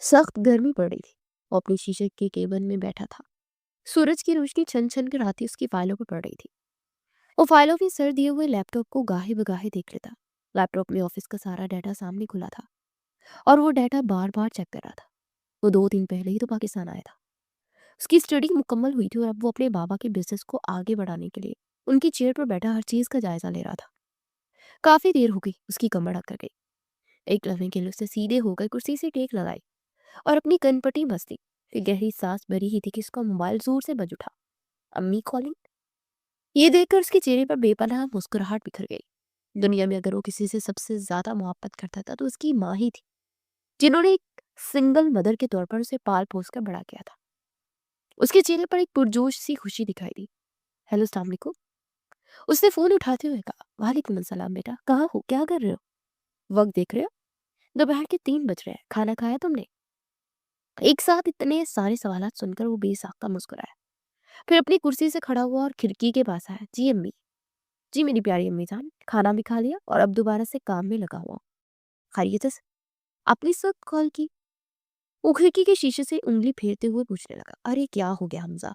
सख्त गर्मी पड़ रही थी। वो अपनी शीशे के केबिन में बैठा था। सूरज की रोशनी छन छन कर आती उसकी फाइलों पर पड़ रही थी। वो फाइलों में सर दिए हुए लैपटॉप को गाहे बगाहे देख लेता। लैपटॉप में ऑफिस का सारा डाटा सामने खुला था और वो डाटा बार बार चेक कर रहा था। वो 2 दिन पहले ही तो पाकिस्तान आया था। उसकी स्टडी मुकम्मल हुई थी और अब वो अपने बाबा के बिजनेस को आगे बढ़ाने के लिए उनकी चेयर पर बैठा हर चीज का जायजा ले रहा था। काफी देर हो गई, उसकी कमर अकड़ गई। एक लम्हे के लिए उसने सीधे होकर कुर्सी से टेक लगाई और अपनी कनपटी बसती। फिर गहरी सांस भरी ही थी कि उसका मोबाइल जोर से बज उठा। अम्मी कॉलिंग। ये देखकर उसके चेहरे पर बेपनाह मुस्कुराहट बिखर गई। दुनिया में अगर वो किसी से सबसे ज्यादा मोहब्बत करता था तो उसकी माँ ही थी, जिन्होंने एक सिंगल मदर के तौर पर उसे पाल पोस कर बड़ा किया था। उसके चेहरे पर एक पुरजोश सी खुशी दिखाई दी। हेलो, अस्सलाम वालेकुम। उसने फोन उठाते हुए कहा। वालेकुम अस्सलाम बेटा, कहाँ हो, क्या कर रहे हो? वक्त देख रहे हो? दोपहर के 3 बज रहे हैं, खाना खाया तुमने? एक साथ इतने सारे सवालात सुनकर वो बेसाख्ता मुस्कुराया। फिर अपनी कुर्सी से खड़ा हुआ और खिड़की के पास आया। जी अम्मी। जी मेरी प्यारी अम्मी जान, खाना भी खा लिया और अब दोबारा से काम में लगा हुआ। खैरियत से? आपने इस वक्त कॉल की? वो खिड़की के शीशे से उंगली फेरते हुए पूछने लगा। अरे क्या हो गया हमजा,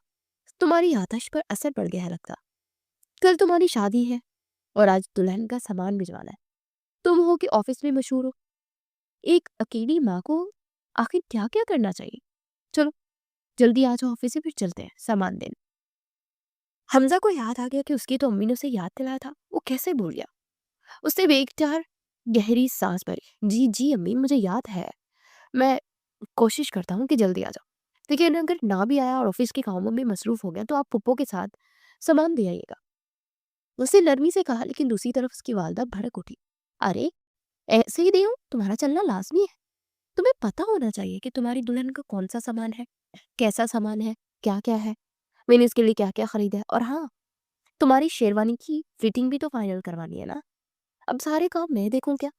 तुम्हारी आतश पर असर पड़ गया है लगता। कल तुम्हारी शादी है और आज दुल्हन का सामान भिजवाना है। तुम हो कि ऑफिस में मशहूर हो। एक अकेली माँ को आखिर क्या क्या करना चाहिए। चलो जल्दी आ जाओ ऑफिस से, फिर चलते हैं सामान देने। हमजा को याद आ गया कि उसकी तो अम्मी ने उसे याद दिलाया था। वो कैसे भूल गया। उसने बेख्तियार गहरी सांस भरी। जी जी अम्मी, मुझे याद है। मैं कोशिश करता हूँ कि जल्दी आ जाओ। लेकिन अगर ना भी आया और ऑफिस के कामों में मसरूफ हो गया तो आप पुप्पो के साथ सामान दे आइएगा। उसने नरमी से कहा, लेकिन दूसरी तरफ उसकी वालदा भड़क उठी। अरे ऐसे ही देऊं, तुम्हारा चलना लाजमी है। तुम्हें पता होना चाहिए कि तुम्हारी दुल्हन का कौन सा सामान है, कैसा सामान है, क्या क्या है, मैंने इसके लिए क्या क्या खरीदा है। और हाँ, तुम्हारी शेरवानी की फिटिंग भी तो फाइनल करवानी है ना। अब सारे काम मैं देखूं क्या?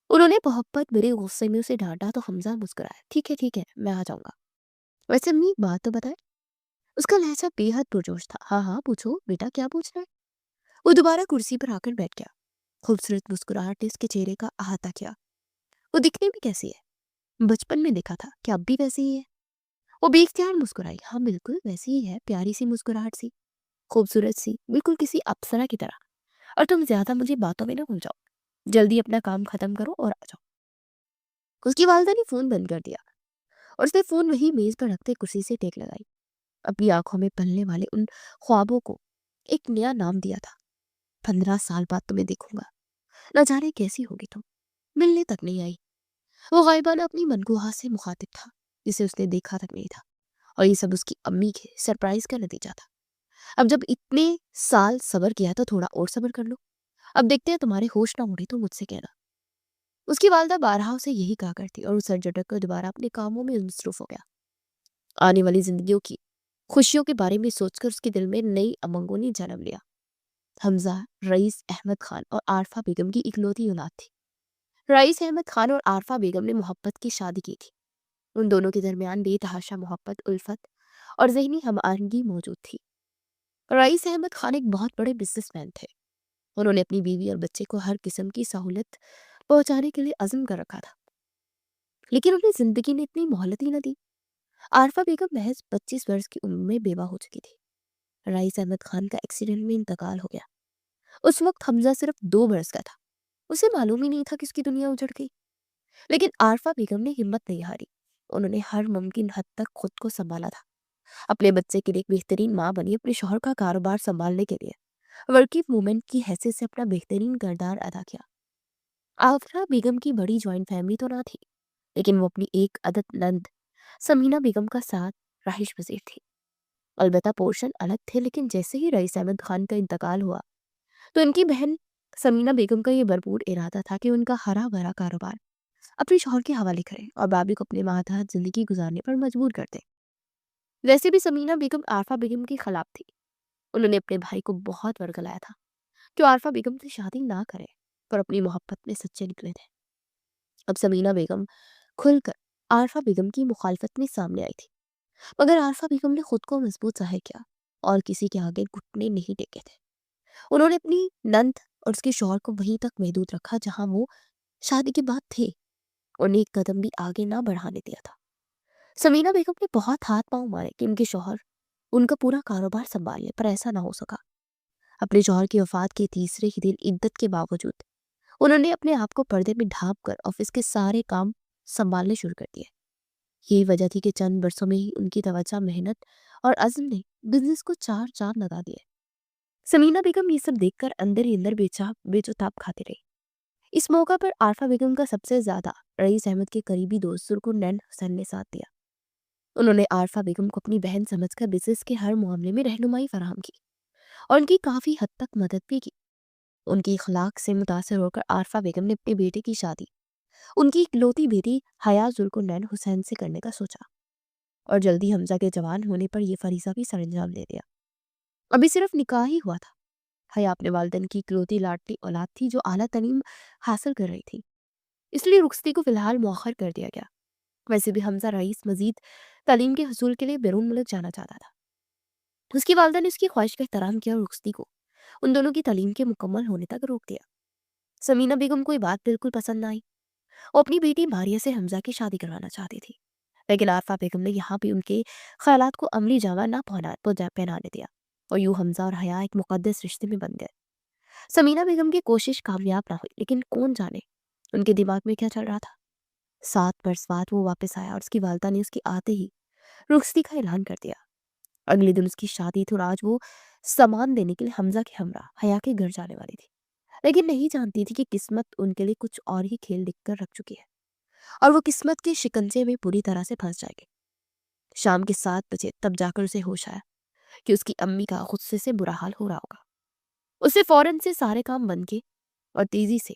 उन्होंने मोहब्बत भरे गुस्से में उसे डांटा तो हमजा मुस्कुराया। ठीक है, मैं आ जाऊंगा। वैसे अम्मी बात तो बताए। उसका लहजा बेहद पुरजोश था। हाँ हाँ पूछो बेटा, क्या पूछना है? वो दोबारा कुर्सी पर आकर बैठ गया। खूबसूरत मुस्कुराहट ने उसके चेहरे का अहाता किया। वो दिखने में कैसी है? बचपन में देखा था, क्या अब भी वैसी ही है? वो बेख्तियार मुस्कुराई। हाँ बिल्कुल वैसी ही है, प्यारी सी मुस्कुराहट सी, खूबसूरत सी, बिल्कुल किसी अप्सरा की तरह। और तुम ज्यादा मुझे बातों में ना उलझाओ, जल्दी अपना काम खत्म करो और आ जाओ। उसकी वालदा ने फोन बंद कर दिया और उसने फोन वही मेज पर रखते कुर्सी से टेक लगाई। अपनी आंखों में पलने वाले उन ख्वाबों को एक नया नाम दिया था। 15 साल बाद तुम्हें देखूंगा, न जाने कैसी होगी तुम। मिलने तक नहीं आई। वो गायबाना अपनी मनगुहा से मुखातिब था, जिसे उसने देखा तक नहीं था। और ये सब उसकी अम्मी के सरप्राइज का नतीजा था। अब जब इतने साल सब्र किया तो थोड़ा और सब्र कर लो। अब देखते हैं, तुम्हारे होश ना उड़े तो मुझसे कहना। उसकी वालदा बारहा उसे यही कहा करती और वो सर झटक कर दोबारा अपने कामों में मसरूफ हो गया। आने वाली जिंदगियों की खुशियों के बारे में सोचकर उसके दिल में नई उमंगों ने जन्म लिया। हमजा रईस अहमद खान और आरफा बेगम की इकलौती औलाद थी। रईस अहमद खान और आरफा बेगम ने मोहब्बत की शादी की थी। उन दोनों के दरमियान बेतहाशा मोहब्बत, उल्फत और जहनी हमआहंगी मौजूद थी। रईस अहमद खान एक बहुत बड़े बिजनेसमैन थे। उन्होंने अपनी बीवी और बच्चे को हर किस्म की सहूलत पहुंचाने के लिए अज़म कर रखा था। लेकिन उन्हें जिंदगी ने इतनी मोहलत ही न दी। आरफा बेगम महज 25 वर्ष की उम्र में बेवा हो चुकी थी। रईस अहमद खान का एक्सीडेंट में इंतकाल हो गया। उस वक्त हमजा सिर्फ 2 बरस का था। उसे मालूम ही नहीं था कि उसकी दुनिया उजड़ गई। लेकिन आरफा बेगम ने हिम्मत नहीं हारी। उन्होंने हर मुमकिन हद तक खुद को संभाला था। अपने बच्चे के लिए एक बेहतरीन माँ बनी, अपने शौहर का कारोबार संभालने के लिए वर्किंग वूमेन की हैसियत से अपना बेहतरीन किरदार अदा किया। आफरा बेगम की बड़ी ज्वाइंट फैमिली तो ना थी, लेकिन वो अपनी एक अदद नंद समीना बेगम का साथ राहिश पजीर थी। अलबत्ता पोर्शन अलग थे, लेकिन जैसे ही रईस अहमद खान का इंतकाल हुआ तो इनकी बहन समीना बेगम का ये भरपूर इरादा था कि उनका हरा भरा कारोबार अपने शौहर के हवाले करें और बाबी को अपने मातहत जिंदगी गुजारने पर मजबूर कर दें। वैसे भी समीना बेगम आरफा बेगम के खिलाफ थी। उन्होंने अपने भाई को बहुत वर्गलाया था कि वो आरफा बेगम से शादी ना करे, पर अपनी मोहब्बत में सच्चे निकले थे। अब समीना बेगम खुलकर आरफा बेगम की मुखालफत में सामने आई थी, मगर आरफा बेगम ने खुद को मजबूत जाहिर किया और किसी के आगे घुटने नहीं टेके थे। उन्होंने अपनी नंद और उसके शौहर को वहीं तक महदूद रखा जहां वो शादी के बाद थे। اور एक कदम भी आगे ना बढ़ाने दिया था। समीना बेगम ने बहुत हाथ पांव मारे कि उनके शौहर उनका पूरा कारोबार संभाल ले, पर ऐसा ना हो सका। अपने शौहर की वफात के तीसरे ही दिन इद्दत के बावजूद उन्होंने अपने आप को पर्दे में ढांप कर ऑफिस के सारे काम संभालने शुरू कर दिए। यही वजह थी कि चंद बरसों में ही उनकी तवज्जो, मेहनत और अज़्म ने बिजनेस को चार चांद लगा दिए। समीना बेगम ये सब देखकर अंदर ही अंदर बेचैताब खाती रही। इस मौका पर आरफा बेगम का सबसे ज्यादा रईस अहमद के करीबी दोस्त सुरकुरनैन हुसैन ने साथ दिया। उन्होंने आरफा बेगम को अपनी बहन समझकर बिजनेस के हर मामले में रहनुमाई फराहम की और उनकी काफी हद तक मदद भी की। उनकी इखलाक से मुतासर होकर आरफा बेगम ने अपने बेटे की शादी उनकी इकलौती बेटी हया जुल्कुरनैन हुसैन से करने का सोचा और जल्दी हमजा के जवान होने पर यह फरीजा भी सरंजाम दे दिया। अभी सिर्फ निकाह ही हुआ था। हया अपने वालिदैन की इकलौती लाडली औलाद थी जो आला तालीम हासिल कर रही थी, इसलिए रुखसती को फिलहाल मौखर कर दिया गया। वैसे भी हमजा रईस मजीद तालीम के हसूल के लिए बैरून मुल्क जाना चाहता था। उसकी वालिदा ने उसकी ख्वाहिश का एहतराम किया और रुखसती को उन दोनों की तालीम के मुकम्मल होने तक रोक दिया। समीना बेगम को ये बात बिल्कुल पसंद न आई। वो अपनी बेटी मारिया से हमजा की शादी करवाना चाहती थी, लेकिन आरफा बेगम ने यहाँ भी उनके ख्यालात को अमली जामा ना पहनाने दिया और यूं हमजा और हया एक मुकद्दस रिश्ते में बन गए। समीना बेगम की कोशिश कामयाब ना हुई, लेकिन कौन जाने उनके दिमाग में क्या चल रहा था। 7 बरस बाद वो वापस आया और उसकी वालिदा ने उसके आते ही रुखसती का ऐलान कर दिया। अगले दिन उसकी शादी थी और आज वो सामान देने के लिए हमजा के हमरा हया के घर जाने वाली थी, लेकिन नहीं जानती थी कि किस्मत उनके लिए कुछ और ही खेल लिख कर रख चुकी है और वो किस्मत के शिकंजे में पूरी तरह से फंस जाएगी। शाम के 7 बजे तब जाकर उसे होश आया कि उसकी अम्मी का गुस्से से बुरा हाल हो रहा होगा। उसे फौरन से सारे काम बंद किए और तेजी से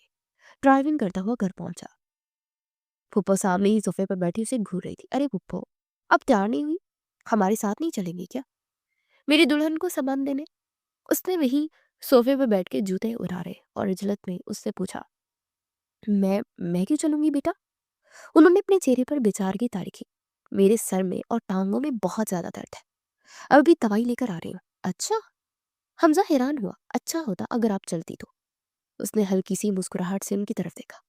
ड्राइविंग करता हुआ घर पहुंचा। फुप्पो सामने ही सोफे पर बैठी उसे घूर रही थी। अरे फुप्पो, अब तैयार नहीं हुई? हमारे साथ नहीं चलेंगी क्या मेरी दुल्हन को सामान देने? उसने वही सोफे पर बैठ के जूते उतारे और इजलत में उससे पूछा। मैं क्यों चलूंगी बेटा? उन्होंने अपने चेहरे पर बेचार की तारी की। मेरे सर में और टांगों में बहुत ज्यादा दर्द है, अभी दवाई लेकर आ रही हूँ। अच्छा? हमजा हैरान हुआ। अच्छा होता अगर आप चलती तो। उसने हल्की सी मुस्कुराहट से उनकी तरफ देखा।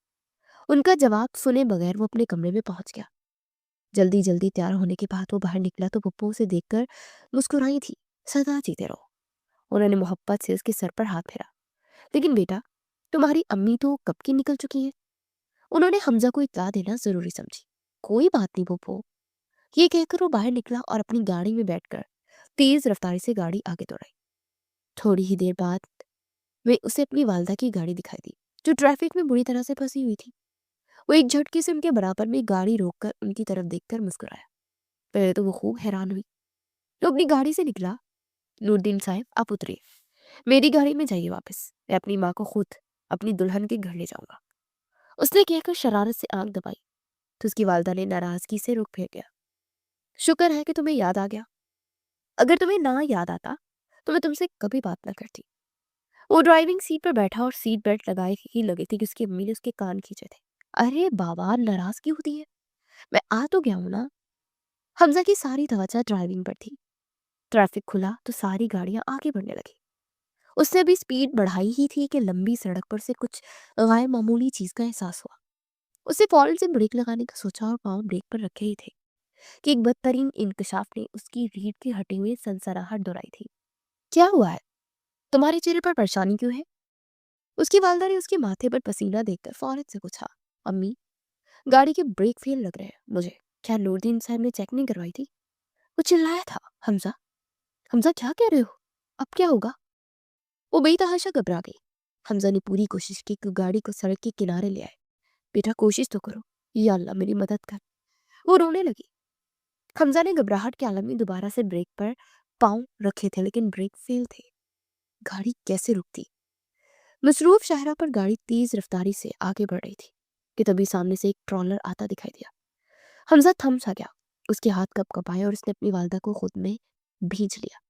उनका जवाब सुने बगैर वो अपने कमरे में पहुंच गया। जल्दी जल्दी तैयार होने के बाद वो बाहर निकला तो पप्पू उसे देखकर मुस्कुराई थी। सदा जीते रहो। उन्होंने मोहब्बत से उसके सर पर हाथ फेरा। लेकिन बेटा, तुम्हारी अम्मी तो कब की निकल चुकी हैं। उन्होंने हमजा को इत्तला देना जरूरी समझी। कोई बात नहीं पप्पू, ये कहकर वो बाहर निकला और अपनी गाड़ी में बैठकर तेज रफ्तारी से गाड़ी आगे दौड़ाई। थोड़ी ही देर बाद वे उसे अपनी वालदा की गाड़ी दिखाई दी, जो ट्रैफिक में बुरी तरह से फंसी हुई थी। वो एक झटके से उनके बराबर में गाड़ी रोककर उनकी तरफ देखकर मुस्कुराया। पहले तो वो खूब हैरान हुई। तो अपनी गाड़ी से निकला। नूरदीन साहब, आप उतरिए, मेरी गाड़ी में जाइए वापस। मैं अपनी माँ को खुद अपनी दुल्हन के घर ले जाऊंगा। उसने कहकर शरारत से आंख दबाई तो उसकी वालदा ने नाराजगी से रुख फेर गया। शुक्र है कि तुम्हें याद आ गया, अगर तुम्हें ना याद आता तो मैं तुमसे कभी बात ना करती। वो ड्राइविंग सीट पर बैठा और सीट बेल्ट लगाए ही लगे थी कि उसकी अम्मी ने उसके कान खींचे थे। अरे बाबा, नाराज क्यों होती है? मैं आ तो गया हूं ना। हमजा की सारी तवज्जो ड्राइविंग पर थी। ट्रैफिक खुला तो सारी गाड़ियां आगे बढ़ने लगी। उसने अभी स्पीड बढ़ाई ही थी कि लंबी सड़क पर से कुछ गैर मामूली चीज का एहसास हुआ। उसे फौरन से ब्रेक लगाने का सोचा और पाँव ब्रेक पर रखे ही थे कि एक बदतरीन इंकशाफ ने उसकी रीढ़ के हटे हुए सनसनाहट दोहराई थी। क्या हुआ है? तुम्हारे चेहरे पर परेशानी क्यों है? उसकी वालदा ने उसके माथे पर पसीना देखकर फौरन से पूछा। अम्मी, गाड़ी के ब्रेक फेल लग रहे हैं मुझे। क्या नूरदीन साहब ने चेक नहीं करवाई थी? वो चिल्लाया था। हमजा, हमजा क्या कह रहे हो? अब क्या होगा? वो बेतहाशा घबरा गई। हमजा ने पूरी कोशिश की कि गाड़ी को सड़क के किनारे ले आए। बेटा, कोशिश तो करो, या अल्लाह मेरी मदद कर। वो रोने लगी। हमजा ने घबराहट के आलम में दोबारा से ब्रेक पर पाँव रखे थे, लेकिन ब्रेक फेल थे। गाड़ी कैसे रुकती? मसरूफ शाहरा पर गाड़ी तेज रफ्तारी से आगे बढ़ रही थी कि तभी सामने से एक ट्रॉलर आता दिखाई दिया। हमजा थम सा गया। उसके हाथ कँप-कँपाए और उसने अपनी वालदा को खुद में भींच लिया।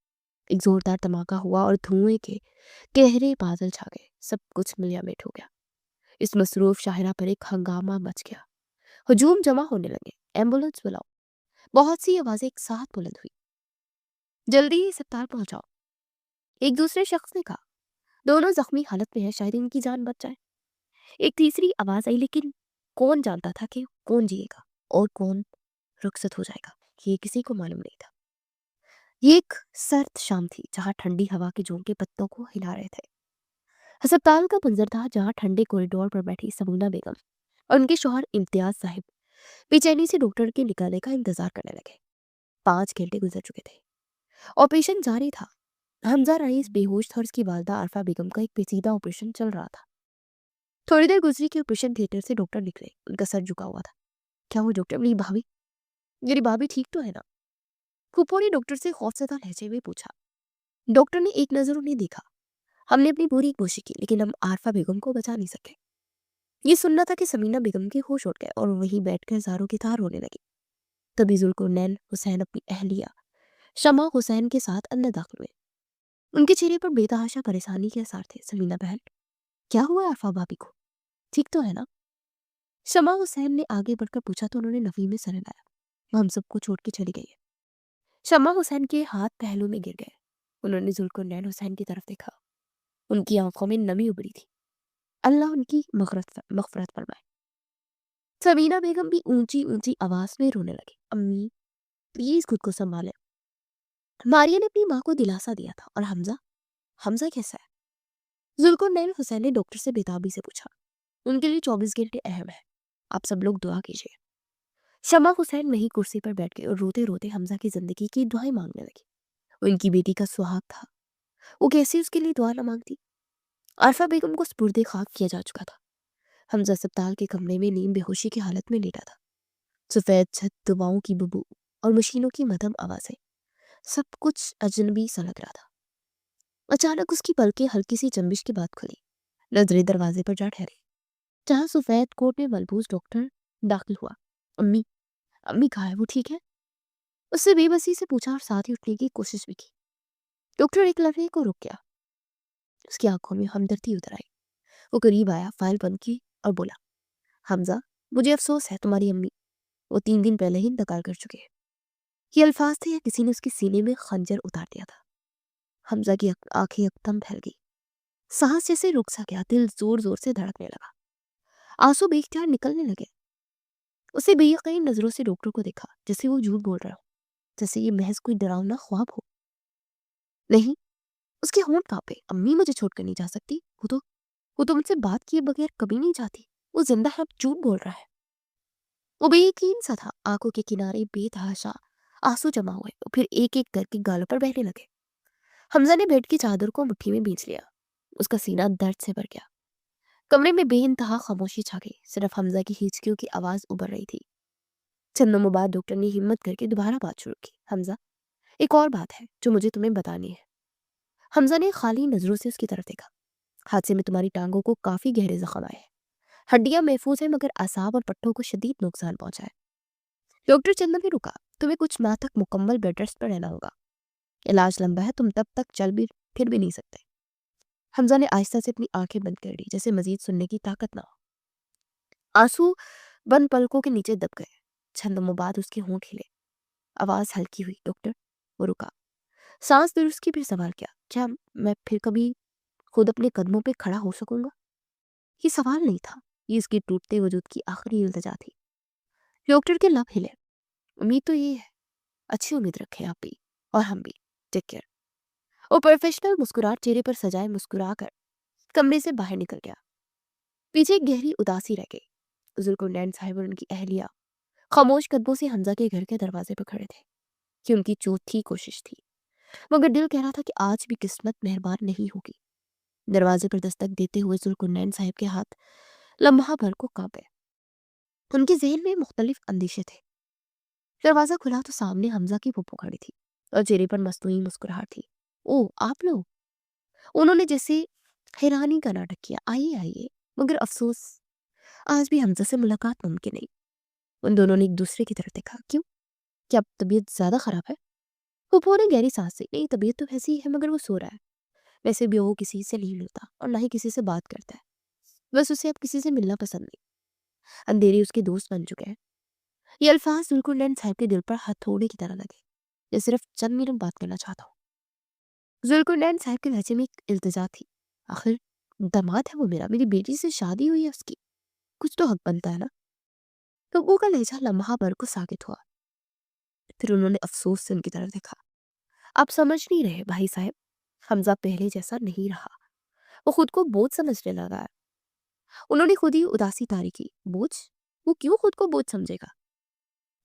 एक जोरदार धमाका हुआ और धुएं के गहरे बादल छा गए। सब कुछ मिलिया-मिट हो गया। इस मसरूफ शाहरा पर एक हंगामा मच गया। हुजूम जमा होने लगे। एम्बुलेंस बुलाओ। बहुत सी आवाजें एक साथ बुलंद हुई। जल्दी ही अस्पताल पहुंचाओ। एक दूसरे शख्स ने कहा। दोनों जख्मी हालत में हैं, शायद इनकी जान बच जाए। एक तीसरी आवाज आई, लेकिन कौन जानता था कि कौन जिएगा और कौन रुखसत हो जाएगा, ये किसी को मालूम नहीं था। ये एक सर्द शाम थी जहाँ ठंडी हवा के झोंके पत्तों को हिला रहे थे। अस्पताल का मंजर था जहाँ ठंडे कॉरिडोर पर बैठी समूना बेगम और उनके शौहर इम्तियाज साहिब बेचैनी से डॉक्टर के निकालने का इंतजार करने लगे। 5 घंटे गुजर चुके थे। ऑपरेशन जारी था। हमजा रईस बेहोश था और उसकी वालदा आरफा बेगम का एक पेचीदा ऑपरेशन चल रहा था। थोड़ी देर गुजरी कि ऑपरेशन थिएटर से डॉक्टर निकले। उनका सर झुका हुआ था। क्या वो डॉक्टर? मेरी भाभी ठीक तो है ना? फूफो ने डॉक्टर से खौफजदा लहजे में पूछा। डॉक्टर ने एक नजर उन्हें देखा। हमने अपनी पूरी कोशिश की लेकिन हम आरफा बेगम को बचा नहीं सके। ये सुनना था कि समीना बेगम के होश उड़ गए और वहीं बैठकर जारों की तार रोने लगी। तभी जुल्कुरनैन हुसैन अपनी अहलिया शमा हुसैन के साथ अंदर दाखिल हुए। उनके चेहरे पर बेतहाशा परेशानी के आसार थे। समीना बहन, क्या हुआ आरफा भाभी को? ठीक तो है ना? शमा हुसैन ने आगे बढ़कर पूछा तो उन्होंने नफी में सर हिलाया। वो हम सबको छोड़ के चली गई है। शमा हुसैन के हाथ पहलू में गिर गए। उन्होंने जुल्कुरनैन हुसैन की तरफ देखा। उनकी आंखों में नमी उभरी थी। अल्लाह उनकी मगफरत फरमाए। समीना बेगम भी ऊंची ऊंची आवाज में रोने लगी। अम्मी प्लीज खुद को संभाले। मारिया ने अपनी माँ को दिलासा दिया था। और हमजा? हमजा कैसा है? जुल्कुरनैन हुसैन ने डॉक्टर से बेताबी से पूछा। उनके लिए 24 घंटे अहम है। आप सब लोग दुआ कीजिए। शमा हुसैन वही कुर्सी पर बैठ गई और रोते रोते हमजा की जिंदगी की दुआएं मांगने लगी। उनकी बेटी का सुहाग था। वो कैसे उसके लिए दुआ न मांगती? आरफा बेगम को स्पुर्दे खाक किया जा चुका था। हमजा अस्पताल के कमरे में नीम बेहोशी की हालत में लेटा था। सफेद छत, दवाओं की बदबू और मशीनों की मध्यम आवाजें, सब कुछ अजनबी सा लग रहा था। अचानक उसकी पलकें हल्की सी जंबिश के बाद खुली। नजरें दरवाजे पर जा ठहरी जहां सफेद कोट में मलबूस डॉक्टर दाखिल हुआ। अम्मी, अम्मी कहाँ है? वो ठीक है? उससे बेबसी से पूछा और साथ ही उठने की कोशिश भी की। डॉक्टर एक लम्हे को रुक गया। उसकी आंखों में हमदर्दी उतर आई। वो करीब आया, फाइल बंद की और बोला, हमजा, मुझे अफसोस है, तुम्हारी अम्मी वो 3 दिन पहले ही इंतकाल कर चुके हैं। ये अल्फाज थे या किसी ने उसके सीने में खंजर उतार दिया था। हमजा की आंखें एकदम फैल गई। सांस जैसे रुक सा गया। दिल जोर जोर से धड़कने लगा। आंसू बेख्तियार निकलने लगे। उसे बेयकीन नजरों से डॉक्टर को देखा, जैसे वो झूठ बोल रहा हो, जैसे ये महज कोई डरावना ख्वाब हो। नहीं, उसके होंठ कांपे। अम्मी मुझे छोड़कर नहीं जा सकती। वो तो मुझसे बात किए बगैर कभी नहीं जाती। वो जिंदा है, अब झूठ बोल रहा है। वो बेयकीन सा था। आंखों के किनारे बेतहाशा आंसू जमा हुए और फिर एक एक करके गालों पर बहने लगे। हमजा ने बेड की चादर को मुट्ठी में भींच लिया। उसका सीना दर्द से भर गया। कमरे में बेइंतहा खामोशी छा गई। सिर्फ हमजा की हिचकियों की आवाज उभर रही थी। चंद दिनों बाद डॉक्टर ने हिम्मत करके दोबारा बात शुरू की। हमजा, एक और बात है जो मुझे तुम्हें बतानी है। हमजा ने खाली नजरों से उसकी तरफ देखा। हादसे में तुम्हारी टांगों को काफी गहरे जख्म आए हैं। हड्डियां महफूज है मगर असाब और पट्टों को शदीद नुकसान पहुंचा है। डॉक्टर चंदन भी रुका। तुम्हें कुछ माह तक मुकम्मल बेड रेस्ट पर रहना होगा। इलाज लंबा है, तुम तब तक चल भी फिर भी नहीं सकते। हमजा ने आहिस्ता से अपनी आंखें बंद कर ली, जैसे मजीद सुनने की ताकत ना हो। आंसू बंद पलकों के नीचे दब गए। चंद दिनों बाद उसके होंठ हिले। आवाज हल्की हुई। डॉक्टर। वो रुका। सांस दुरुस्त की। फिर सवाल किया, क्या मैं फिर कभी खुद अपने कदमों पे खड़ा हो सकूंगा? ये सवाल नहीं था, ये इसके टूटते वजूद की आखिरी इल्तिजा थी। डॉक्टर के लब हिले। उम्मीद तो ये है। अच्छी उम्मीद रखें आप भी और हम भी। Take care. वो प्रोफेशनल मुस्कुराहट चेहरे पर सजाए मुस्कुरा कर कमरे से बाहर निकल गया। पीछे एक गहरी उदासी रह गई। जुल्कुरनैन साहिब और उनकी अहलिया खामोश कदमों से हमजा के घर के दरवाजे पर खड़े थे कि उनकी चौथी कोशिश थी, मगर दिल कह रहा था कि आज भी किस्मत मेहरबान नहीं होगी। दरवाजे पर दस्तक देते हुए जुल्कुरनैन साहिब के हाथ लम्हा भर को कांपे। उनके जहन में मुख्तलिफ अंदेशे थे। दरवाजा खुला तो सामने हमजा की फूफो खड़ी थी और चेहरे पर मस्तूनी मुस्कुराहट थी। ओ, आप लोग? उन्होंने जैसे हैरानी का नाटक किया। आइए आइए। मगर अफसोस, आज भी हमजा से मुलाकात मुमकिन नहीं। उन दोनों ने एक दूसरे की तरफ देखा। क्यों? क्या तबीयत ज्यादा खराब है? फूफो ने गहरी सांस ली। नहीं, तबीयत तो वैसी ही है मगर वो सो रहा है। वैसे भी वो किसी से नहीं मिलता और ना ही किसी से बात करता है। बस उसे अब किसी से मिलना पसंद नहीं। अंधेरे उसके दोस्त बन चुके हैं। ये अल्फाज जुल्कुरनैन साहब के दिल पर हथौड़े की तरह लगे। ये सिर्फ चंद मिनट बात करना चाहता हूँ। जुल्कुरनैन साहब के लहजे में एक इल्तिजा थी। आखिर दामाद है वो मेरा, मेरी बेटी से शादी हुई है उसकी, कुछ तो हक बनता है ना। तो वो का लहजा लम्हा भर को साकित हुआ। फिर उन्होंने अफसोस से उनकी तरफ देखा। आप समझ नहीं रहे भाई साहब, हमजा पहले जैसा नहीं रहा। वो खुद को बोझ समझने लगा है। उन्होंने खुद ही उदासी तारी की। बोझ? वो क्यों खुद को बोझ समझेगा?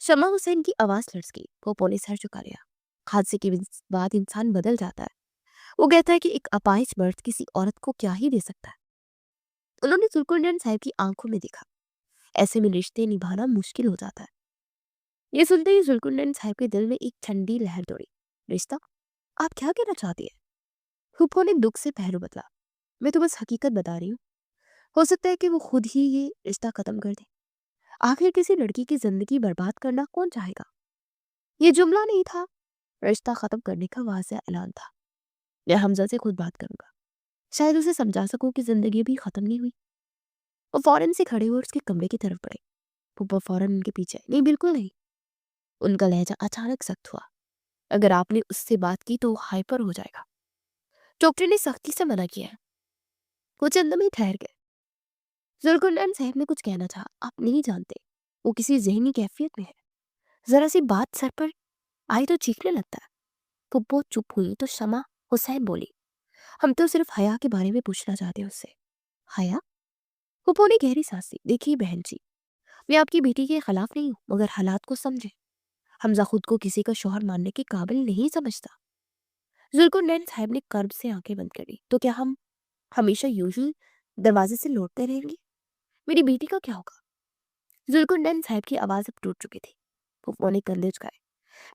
शमा हुसैन की आवाज लड़स गई। पोपो ने सर झुका लिया। हादसे के बाद इंसान बदल जाता है। वो कहता है कि एक अपाहिज मर्द किसी औरत को क्या ही दे सकता है। उन्होंने जुल्कुरनैन साहब की आंखों में देखा। ऐसे में रिश्ते निभाना मुश्किल हो जाता है। ये सुनते ही जुल्कुरनैन साहब के दिल में एक ठंडी लहर दौड़ी। रिश्ता? आप क्या कहना चाहती है? फूफो ने दुख से पहलू बदला। मैं तो बस हकीकत बता रही हूँ। हो सकता है कि वो खुद ही ये रिश्ता खत्म कर दे। आखिर किसी लड़की की जिंदगी बर्बाद करना कौन चाहेगा? ये जुमला नहीं था, रिश्ता खत्म करने का वाज़ेह ऐलान था। मैं हमजा से खुद बात करूंगा। शायद उसे समझा सकूं कि जिंदगी भी खत्म नहीं हुई। वो फौरन से खड़े हुए और उसके कमरे की तरफ बढ़े। फूफा फौरन उनके पीछे। नहीं, बिल्कुल नहीं। उनका लहजा अचानक सख्त हुआ। अगर आपने उससे बात की तो वो हाइपर हो जाएगा। डॉक्टर ने सख्ती से मना किया है। वो चंद में ठहर गए। जुल्कुरनैन साहब ने कुछ कहना चाहा। आप नहीं जानते, वो किसी जहनी कैफियत में है। जरा सी बात सर पर आई तो चीखने लगता है। फुप्पो चुप हुई तो शमा हुसैन बोली, हम तो सिर्फ हया के बारे में पूछना चाहते हैं उससे। हया? फुप्पो ने गहरी सांस ली। देखिए बहन जी, मैं आपकी बेटी के खिलाफ नहीं हूँ, मगर हालात को समझे। हमजा खुद को किसी का शौहर मानने के काबिल नहीं समझता। जुल्कुरनैन साहब ने कर्ब से आंखें बंद कर ली। तो क्या हम हमेशा यूं ही दरवाजे से लौटते रहेंगे? मेरी बेटी का क्या होगा? जुल्कुरनैन साहब की आवाज अब टूट चुकी थी। फुप्पो ने कंधे झुकाए।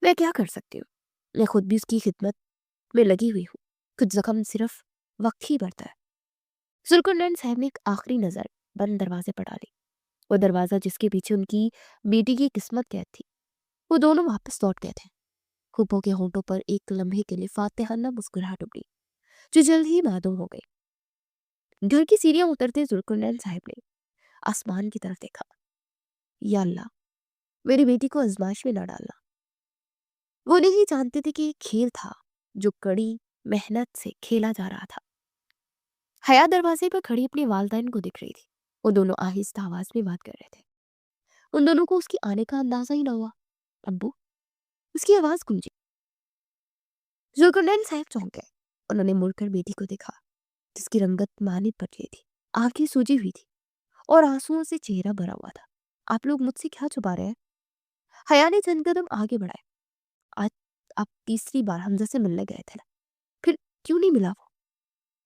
मैं क्या कर सकती हूँ? मैं खुद भी उसकी खिदमत में लगी हुई हूँ। कुछ जख्म सिर्फ वक्त ही भरता है। जुल्कुरनैन साहब ने एक आखिरी नजर बंद दरवाजे पर डाली। वो दरवाजा जिसके पीछे उनकी बेटी की किस्मत कैद थी। वो दोनों वापस लौट गए थे। फूफो के होंठों पर एक लम्हे के लिए फातिहाना मुस्कुराहट उभरी, जो जल्द ही मादूम हो गई। घर की सीढ़ियां उतरते जुल्कुरनैन साहब ने आसमान की तरफ देखा। या अल्लाह, मेरी बेटी को आजमाइश में न डालना। वो नहीं जानते थे कि ये खेल था जो कड़ी मेहनत से खेला जा रहा था। हया दरवाजे पर खड़ी अपनी वालदैन को दिख रही थी। वो दोनों आहिस्ता आवाज में बात कर रहे थे। उन दोनों को उसकी आने का अंदाजा ही न हुआ। अब्बू? उसकी आवाज गूंजी। जुल्कुरनैन साहब चौंक गए। उन्होंने मुड़कर बेटी को देखा, जिसकी रंगत मानित पतली थी, आंखें सूजी हुई थी और आंसुओं से चेहरा भरा हुआ था। आप लोग मुझसे क्या छुपा रहे हैं? हया ने चंद कदम आगे बढ़ाए। आज आप तीसरी बार हमजा से मिलने गए थे ना, फिर क्यों नहीं मिला वो?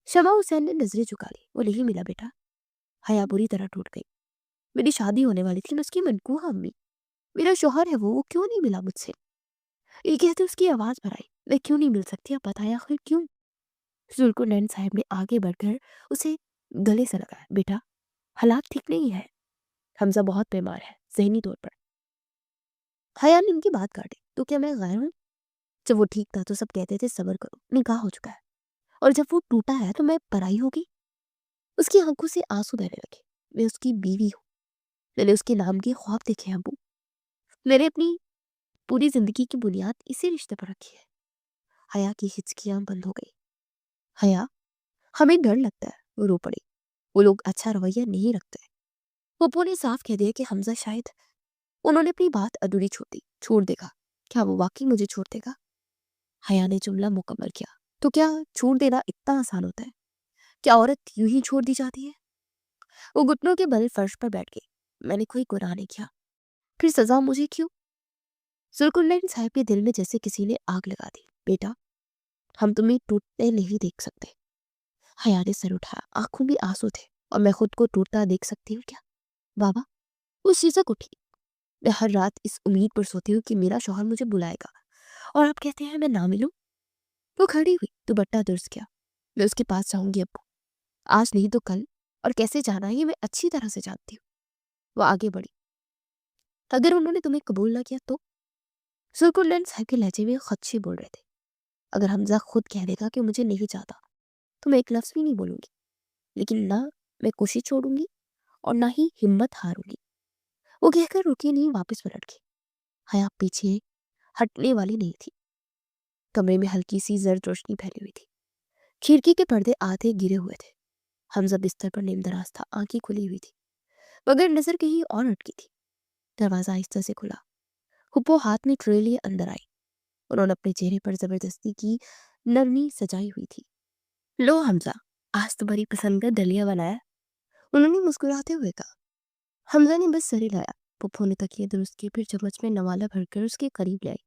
शमा हुसैन ने नजरें झुका ली। वो नहीं मिला बेटा। हया बुरी तरह टूट गई। मेरी शादी होने वाली थी, उसकी मनकूहा अम्मी, मेरा शौहर है वो क्यों नहीं मिला मुझसे? ये कहते उसकी आवाज भर आई। मैं क्यों नहीं मिल सकती? आप बताया आखिर क्यों? जुल्कुरनैन साहब ने आगे बढ़कर उसे गले से लगाया। बेटा, हालात ठीक नहीं है। हमजा बहुत बीमार है, ज़हनी तौर पर। हया ने उनकी बात काटी। तो क्या मैं गैर हूँ? जब वो ठीक था तो सब कहते थे सब्र करो, निकाह हो चुका है। और जब वो टूटा है तो मैं पराई होगी? उसकी आंखों से आंसू बहने लगे। मैं उसकी बीवी हूँ। मैंने उसके नाम के ख्वाब देखे हैं अबू। मैंने अपनी पूरी जिंदगी की बुनियाद इसी रिश्ते पर रखी है। हया की हिचकियां बंद हो गई। हया, हमें डर लगता है। वो रो पड़ी। वो लोग अच्छा रवैया नहीं रखते। पप्पू ने साफ कह दिया कि हमजा शायद। उन्होंने अपनी बात अधूरी छोड़ दी। छोड़ देगा? क्या वो वाकई मुझे छोड़ देगा? हया ने जुमला मुकम्मल किया। तो क्या छोड़ देना इतना आसान होता है? क्या औरत यूं ही छोड़ दी जाती है? वो घुटनों के बल फर्श पर बैठ गई। मैंने कोई गुनाह नहीं किया, फिर सजा मुझे क्यों? जुल्कुरनैन साहब के दिल में जैसे किसी ने आग लगा दी। बेटा, हम तुम्हें टूटते नहीं देख सकते। हया ने सर उठाया। आंखों में आंसू थे। और मैं खुद को टूटता देख सकती हूँ क्या? बाबा? वो सिसक उठी। मैं हर रात इस उम्मीद पर सोती हूँ कि मेरा शौहर मुझे बुलाएगा, और आप कहते हैं मैं ना मिलूं? वो खड़ी हुई, दुपट्टा दुर्ज किया। मैं उसके पास जाऊंगी अब्बू, आज नहीं तो कल, और कैसे जाना है ये मैं अच्छी तरह से जानती हूँ। वो आगे बढ़ी। अगर उन्होंने तुम्हें कबूल ना किया तो? जुल्कुरनैन साहब के लहजे में खदशे बोल रहे थे। अगर हमजा खुद कह देगा कि मुझे नहीं चाहता, तो मैं एक लफ्ज भी नहीं बोलूंगी। लेकिन ना मैं कोशिश छोड़ूंगी और ना ही हिम्मत हारूंगी। वो कहकर रुकी नहीं, वापस पलट गई। हया पीछे हटने वाली नहीं थी। कमरे में हल्की सी जर्द रोशनी फैली हुई थी। खिड़की के पर्दे आधे गिरे हुए थे। हमजा बिस्तर पर नींदराज था, आंखें खुली हुई थी, मगर नजर कहीं और अटकी थी। दरवाजा आहिस्ता से खुला। फूफो हाथ में ट्रे लिए अंदर आई। उन्होंने अपने चेहरे पर जबरदस्ती की नरमी सजाई हुई थी। लो हमजा, आज तुम्हारी पसंद का दलिया बनाया, उन्होंने मुस्कुराते हुए कहा। हमजा ने बस सर हिलाया। फूफो ने तकिए दुरुस्त किए, फिर चम्मच में नवाला भरकर उसके करीब ले आई।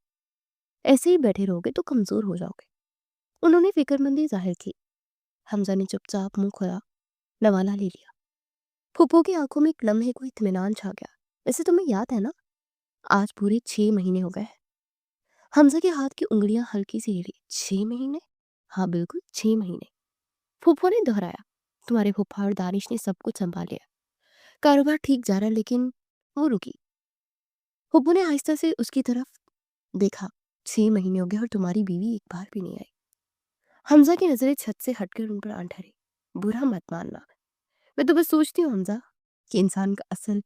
ऐसे ही बैठे रहोगे तो कमजोर हो जाओगे, उन्होंने फिक्रमंदी जाहिर की। हमजा ने चुपचाप मुंह खोला, नवाला ले लिया। फूफो की आंखों में एक लम्हे को इत्मीनान छा गया। वैसे तुम्हें याद है ना, आज पूरे 6 महीने हो गए। हमजा के हाथ की उंगलियां हल्की सी हिली। 6 महीने? हाँ बिल्कुल 6 महीने। फूफो ने दोहराया। तुम्हारे फूफा और दानिश ने सब कुछ संभाल लिया, कारोबार ठीक जा रहा है, लेकिन वो रुकी। फूफो ने आहिस्ता से उसकी तरफ देखा। 6 महीने हो गए और तुम्हारी बीवी एक बार भी नहीं आई। हमजा की नजरें छत से हटकर उन पर आ ठहरी। बुरा मत मानना, मैं तो बस सोचती हूँ हमजा कि इंसान का असल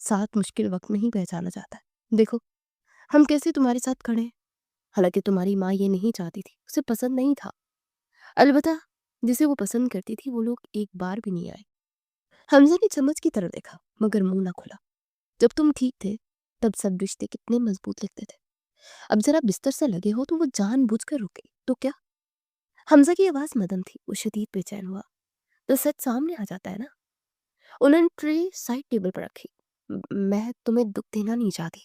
साथ मुश्किल वक्त में ही पहचाना जाता है। देखो हम कैसे तुम्हारे साथ खड़े हैं। हालांकि तुम्हारी माँ ये नहीं चाहती थी, उसे पसंद नहीं था। अलबत्ता जिसे वो पसंद करती थी वो लोग एक बार भी नहीं आए। हमजा ने चम्मच की तरफ देखा मगर मुंह ना खुला। जब तुम ठीक थे तब सब रिश्ते कितने मजबूत लगते थे। अब जरा बिस्तर से लगे हो तो वो जानबूझकर रुक गई तो क्या। हमजा की आवाज मदन थी। वो शदीद बेचैन हुआ। तो सच सामने आ जाता है ना। उन्होंने ट्रे साइड टेबल पर रखी। मैं तुम्हें दुख देना नहीं चाहती,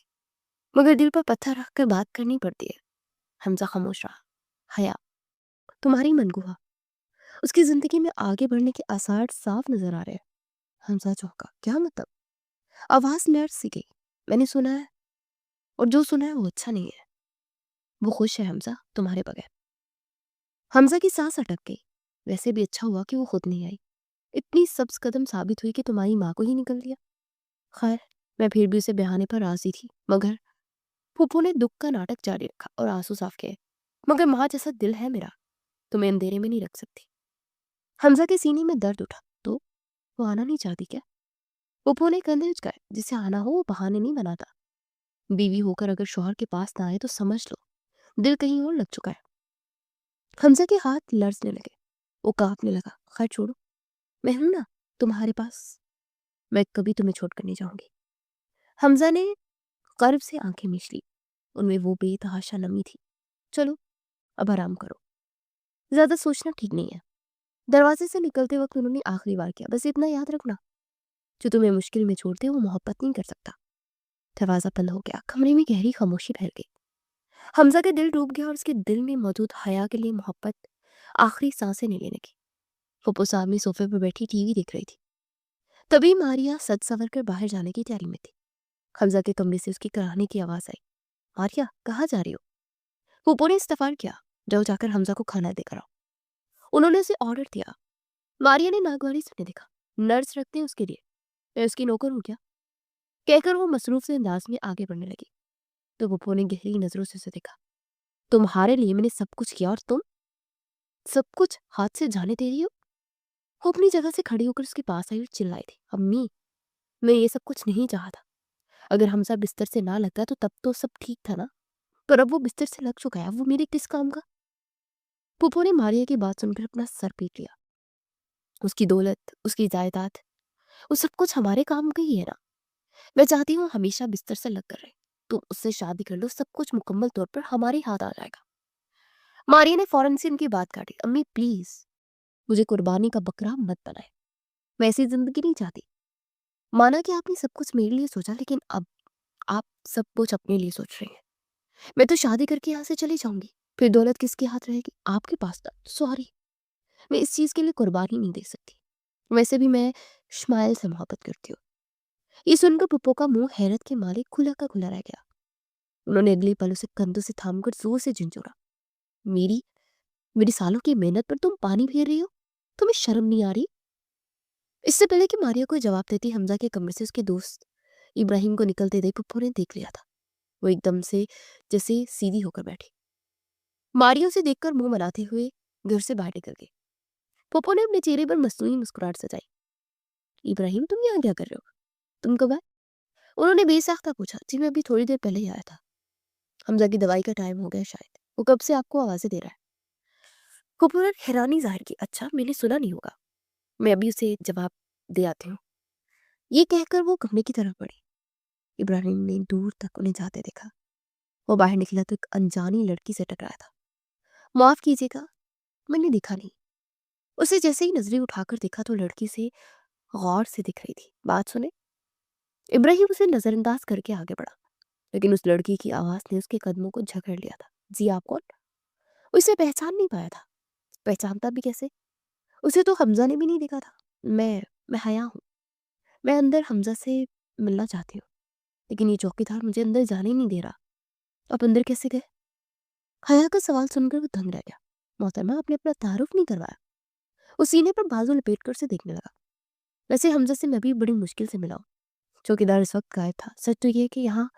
मगर दिल पर पत्थर रख कर बात करनी पड़ती है। हमजा खामोश रहा। हया, तुम्हारी मनगुहा, उसकी जिंदगी में आगे बढ़ने के आसार साफ नजर आ रहे हैं। हमजा चौंका। क्या मतलब? आवाज लड़ सी गई। मैंने सुना है, और जो सुना है वो अच्छा नहीं है। वो खुश है हमजा तुम्हारे बगैर। हमजा की सांस अटक गई। वैसे भी अच्छा हुआ कि वो खुद नहीं आई। इतनी सब्ज कदम साबित हुई कि तुम्हारी माँ को ही निकल दिया। खैर, मैं फिर भी उसे बहाने पर राजी थी, मगर फूफो ने दुख का नाटक जारी रखा और आंसू साफ किए। मगर माँ जैसा दिल है मेरा, तुम्हें अंधेरे में नहीं रख सकती। हमजा के सीने में दर्द उठा। तो वो आना नहीं चाहती क्या? फूफो ने कंधे उचकाए। जिसे आना हो वो बहाने नहीं बनाता। बीवी होकर अगर शौहर के पास ना आए तो समझ लो दिल कहीं और लग चुका है। हमजा के हाथ लर्जने लगे। वो कांपने लगा। खैर छोड़ो, मैं हूं ना तुम्हारे पास, मैं कभी तुम्हें छोड़कर नहीं जाऊंगी। हमजा ने कर्ब से आंखें मीच ली। उनमें वो बेतहाशा नमी थी। चलो अब आराम करो, ज्यादा सोचना ठीक नहीं है। दरवाजे से निकलते वक्त उन्होंने आखिरी बार किया। बस इतना याद रखना, जो तुम्हें मुश्किल में छोड़ते वो मोहब्बत नहीं कर सकता। दरवाजा बंद हो गया। कमरे में गहरी खामोशी फैल गई। हमजा का दिल डूब गया और उसके दिल में मौजूद हया के लिए मोहब्बत आखिरी सांसें नहीं लेने की। फुप्पो सामने सोफे पर बैठी टीवी देख रही थी। तभी मारिया सज संवर कर बाहर जाने की तैयारी में थी। हमजा के कमरे से उसकी कराहने की आवाज आई। मारिया, कहाँ जा रही हो? फुप्पो ने इस्तफार किया। जाओ जाकर हमजा को खाना देकर आओ, उन्होंने उसे ऑर्डर दिया। मारिया ने नागवारी सुनने देखा। नर्स रखते हैं उसके लिए, मैं उसकी नौकर हूँ क्या? कहकर वो मसरूफ से अंदाज में आगे बढ़ने लगी। तो फुप्पो ने गहरी नजरों से उसे देखा। तुम्हारे लिए मैंने सब कुछ किया और तुम सब कुछ हाथ से जाने दे रही हो? वो अपनी जगह से खड़ी होकर उसके पास आई और चिल्लाई थी। अम्मी, मैं ये सब कुछ नहीं चाहा था। अगर हमजा बिस्तर से ना लगता तो तब तो सब ठीक था ना, पर अब वो बिस्तर से लग चुका है, वो मेरे किस काम का? फूफो ने मारिया की बात सुनकर अपना सर पीट लिया। उसकी दौलत, उसकी जायदाद, वो सब कुछ हमारे काम का ही है ना। मैं चाहती हूँ हमेशा बिस्तर से लग कर रहे। तुम उससे शादी कर लो, सब कुछ मुकम्मल तौर पर हमारे हाथ आ जाएगा। मारिया ने फौरन से उनकी बात काटी। अम्मी प्लीज, मुझे कुर्बानी का बकरा मत बनाए। मैं ऐसी जिंदगी नहीं चाहती। माना कि आपने सब कुछ मेरे लिए सोचा, लेकिन अब आप सब कुछ अपने लिए सोच रही हैं। मैं तो शादी करके यहाँ से चली जाऊंगी, फिर दौलत किसके हाथ रहेगी? आपके पास ना। सॉरी, मैं इस चीज के लिए कुर्बानी नहीं दे सकती। वैसे भी मैं इस्माइल से मोहब्बत करती हूँ। ये सुनकर पुप्पो का मुंह हैरत के मारे खुला का खुला रह गया। उन्होंने अगले पल उसे कंधों से थामकर जोर से झिंझोड़ा। मेरी मेरी सालों की मेहनत पर तुम पानी फेर रही हो? तुम्हें शर्म नहीं आ रही? इससे पहले कि मारिया को जवाब देती, हमजा के कमरे से उसके दोस्त इब्राहिम को निकलते देख पुप्पो ने देख लिया था। वो एकदम से जैसे सीधी होकर बैठी। मारिया उसे देखकर मुंह बनाते हुए घर से बाहर निकल गई। पुप्पो ने अपने चेहरे पर मस्नूई मुस्कुराहट सजाई। इब्राहिम, तुम यहाँ क्या कर रहे हो? तुम कब आए? उन्होंने बेसाख्ता पूछा। जी मैं अभी थोड़ी देर पहले ही आया था। हमजा की दवाई का टाइम हो गया शायद, वो कब से आपको आवाजें दे रहा है। पुप्पो ने हैरानी जाहिर की। अच्छा, मैंने सुना नहीं होगा, मैं अभी उसे जवाब दे आती हूँ। ये कहकर वो कमरे की तरफ बढ़ी। इब्राहिम ने दूर तक उन्हें जाते देखा। वो बाहर निकला तो एक अनजानी लड़की से टकराया था। माफ कीजिएगा, मैंने देखा नहीं। उसे जैसे ही नजरें उठाकर देखा तो लड़की से गौर से दिख रही थी। बात सुने। इब्राहिम उसे नजरअंदाज करके आगे बढ़ा, लेकिन उस लड़की की आवाज ने उसके कदमों को जकड़ लिया था। जी आप कौन? उसे पहचान नहीं पाया था। पहचानता भी कैसे? उसे तो हमजा ने भी नहीं देखा था। मैं हया हूँ। मैं अंदर हमजा से मिलना चाहती हूँ, लेकिन ये चौकीदार मुझे अंदर जाने ही नहीं दे रहा। आप अंदर कैसे गए? हया का सवाल सुनकर वो दंग रह गया। मोहतरमा, आपने अपना तारुफ नहीं करवाया। वो सीने पर बाजू लपेट कर उसे देखने लगा। वैसे हमजा से मैं भी बड़ी मुश्किल से मिला हूँ। चौकीदार इस वक्त गायब था। सच तो ये है कि यहाँ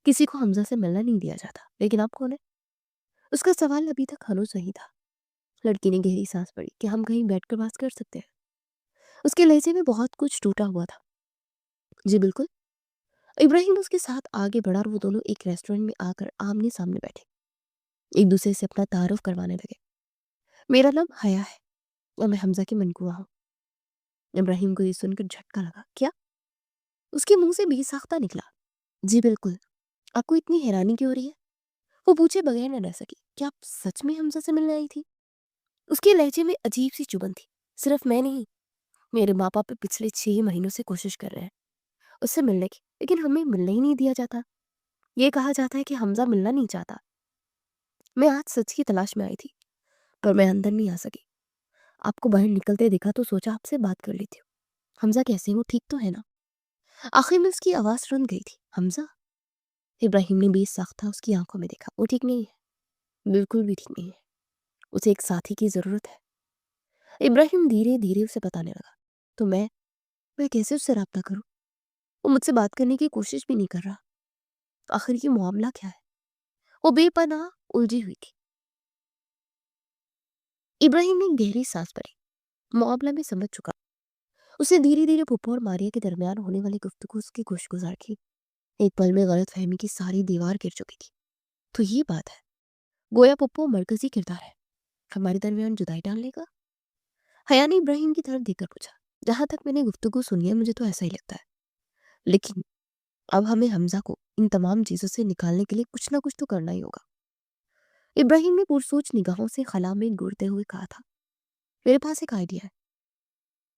किसी को हमजा से मिलना नहीं दिया जाता। लेकिन आप कौन है? उसका सवाल अभी तक हनूज नहीं था। लड़की ने गहरी सांस पड़ी कि हम कहीं बैठकर बात कर सकते हैं। उसके लहजे में बहुत कुछ टूटा हुआ था। जी बिल्कुल। इब्राहिम उसके साथ आगे बढ़ा और वो दोनों एक रेस्टोरेंट में आकर आमने सामने बैठे, एक दूसरे से अपना तारुफ करवाने लगे। मेरा नाम हया है और मैं हमजा की मनकुआ हूँ। इब्राहिम को ये सुनकर झटका लगा। क्या? उसके मुंह से बेसाख्ता निकला। जी बिल्कुल। आपको इतनी हैरानी क्यों हो रही है? वो पूछे बगैर न रह सकी। क्या आप सच में हमजा से मिलने आई थी? उसके लहजे में अजीब सी चुभन थी। सिर्फ मैं नहीं, मेरे माँ बाप पिछले 6 महीनों से कोशिश कर रहे हैं उससे मिलने की, लेकिन हमें मिलने ही नहीं दिया जाता। ये कहा जाता है कि हमजा मिलना नहीं चाहता। मैं आज सच की तलाश में आई थी, पर मैं अंदर नहीं आ सकी। आपको बाहर निकलते देखा तो सोचा आपसे बात कर लेती हूँ। हमजा कैसे हैं? वो ठीक तो है ना? आखिर में उसकी आवाज रुन गई थी। हमजा? इब्राहिम ने बेसाख्ता उसकी आंखों में देखा। वो ठीक नहीं है, बिल्कुल भी ठीक नहीं है। उसे एक साथी की जरूरत है। इब्राहिम धीरे धीरे उसे बताने लगा। तो मैं कैसे उससे राब्ता करूं? वो मुझसे बात करने की कोशिश भी नहीं कर रहा। आखिर ये मामला क्या है? वो बेपनाह उलझी हुई थी। इब्राहिम ने गहरी सांस भरी। मामला में समझ चुका। उसे धीरे धीरे पुप्पो और मारिया के दरमियान होने वाली गुफ्तगू उसकी खुशगुजार की। एक पल में गलत फहमी की सारी दीवार गिर चुकी थी। तो ये बात है, गोया पुप्पो मरकजी किरदार है हमारे दरमियान जुदाई डालने का। हया ने इब्राहिम की तरफ देखकर पूछा। जहां तक मैंने गुफ्तगू सुनी है मुझे तो ऐसा ही लगता है, लेकिन अब हमें हमजा को इन तमाम चीजों से निकालने के लिए कुछ ना कुछ तो करना ही होगा। इब्राहिम ने पुरसोच निगाहों से खला में घूरते हुए कहा था। मेरे पास एक आइडिया है।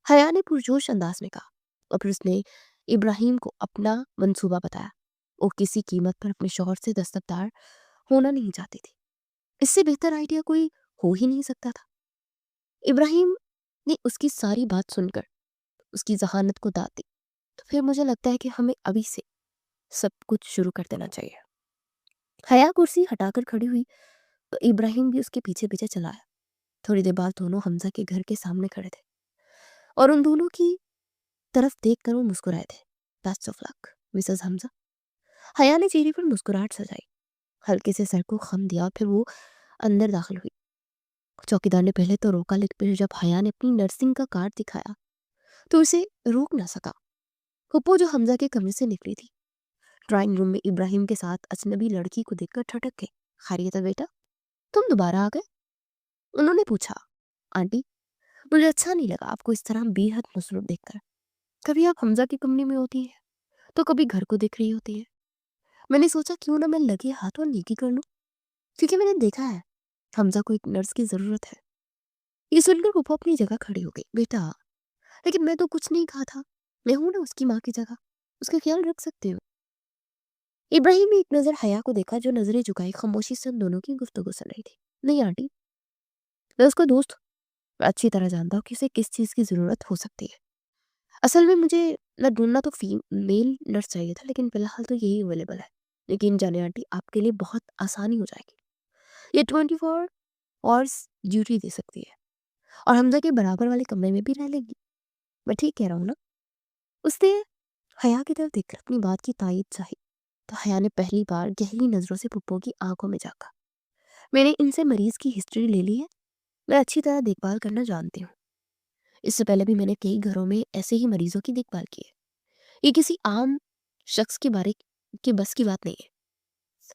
हया ने पुरजोश अंदाज में कहा और फिर उसने इब्राहिम को अपना मंसूबा बताया। वो किसी कीमत पर अपने शौहर से दस्तबरदार होना नहीं चाहती थी। इससे बेहतर आइडिया कोई हो ही नहीं सकता था। इब्राहिम ने उसकी सारी बात सुनकर उसकी जहानत को दाद दी। तो फिर मुझे लगता है कि हमें अभी से सब कुछ शुरू कर देना चाहिए। हया कुर्सी हटाकर खड़ी हुई तो इब्राहिम भी उसके पीछे पीछे चला आया। थोड़ी देर बाद दोनों हमजा के घर के सामने खड़े थे और उन दोनों की तरफ देखकर वो मुस्कुराए थे। Best of luck Mrs Hamza. हया ने चेहरे पर मुस्कुराहट सजाई, हल्के से सर को खम दिया और फिर वो अंदर दाखिल हुई। चौकीदार ने पहले तो रोका, लेकिन फिर जब हया ने अपनी नर्सिंग का कार्ड दिखाया तो उसे रोक ना सका। हुप्पो जो हमजा के कमरे से निकली थी, ड्राइंग रूम में इब्राहिम के साथ अजनबी लड़की को देखकर ठटक गई। खैरियत है बेटा, तुम दोबारा आ गए? उन्होंने पूछा। आंटी, मुझे अच्छा नहीं लगा आपको इस तरह बेहद मसरूफ देखकर। कभी आप हमजा के कमरे में होती हैं तो कभी घर को देख रही होती है। मैंने सोचा क्यों ना मैं लगे हाथों नेकी कर लूं, क्योंकि मैंने देखा है हमजा को एक नर्स की जरूरत है। ये सुनकर पुप्पो अपनी जगह खड़ी हो गई। बेटा, लेकिन मैं तो कुछ नहीं कहा था। मैं हूं ना उसकी माँ की जगह, उसका ख्याल रख सकते हो। इब्राहिम ने एक नजर हया को देखा जो नजरें झुकाई खामोशी से उन दोनों की गुफ्तगू सुन रही थी। नहीं आंटी, मैं उसका दोस्त हूँ। मैं अच्छी तरह जानता हूँ कि उसे किस चीज की जरूरत हो सकती है। असल में मुझे न ढूंढना तो फीमेल नर्स चाहिए था, लेकिन फिलहाल तो यही अवेलेबल है। लेकिन जाने आंटी, आपके लिए बहुत आसानी हो जाएगी। ये 24 आवर्स ड्यूटी दे सकती है और हमजा के बराबर वाले कमरे में भी रह लेगी। मैं ठीक कह रहा हूँ ना? उसने हया की तरफ देखकर अपनी बात की तायीद चाही तो हया ने पहली बार गहरी नजरों से पुप्पो की आंखों में झांका। मैंने इनसे मरीज की हिस्ट्री ले ली है। मैं अच्छी तरह देखभाल करना जानती हूँ। इससे पहले भी मैंने कई घरों में ऐसे ही मरीजों की देखभाल की है। ये किसी आम शख्स के बारे की बस की बात नहीं है।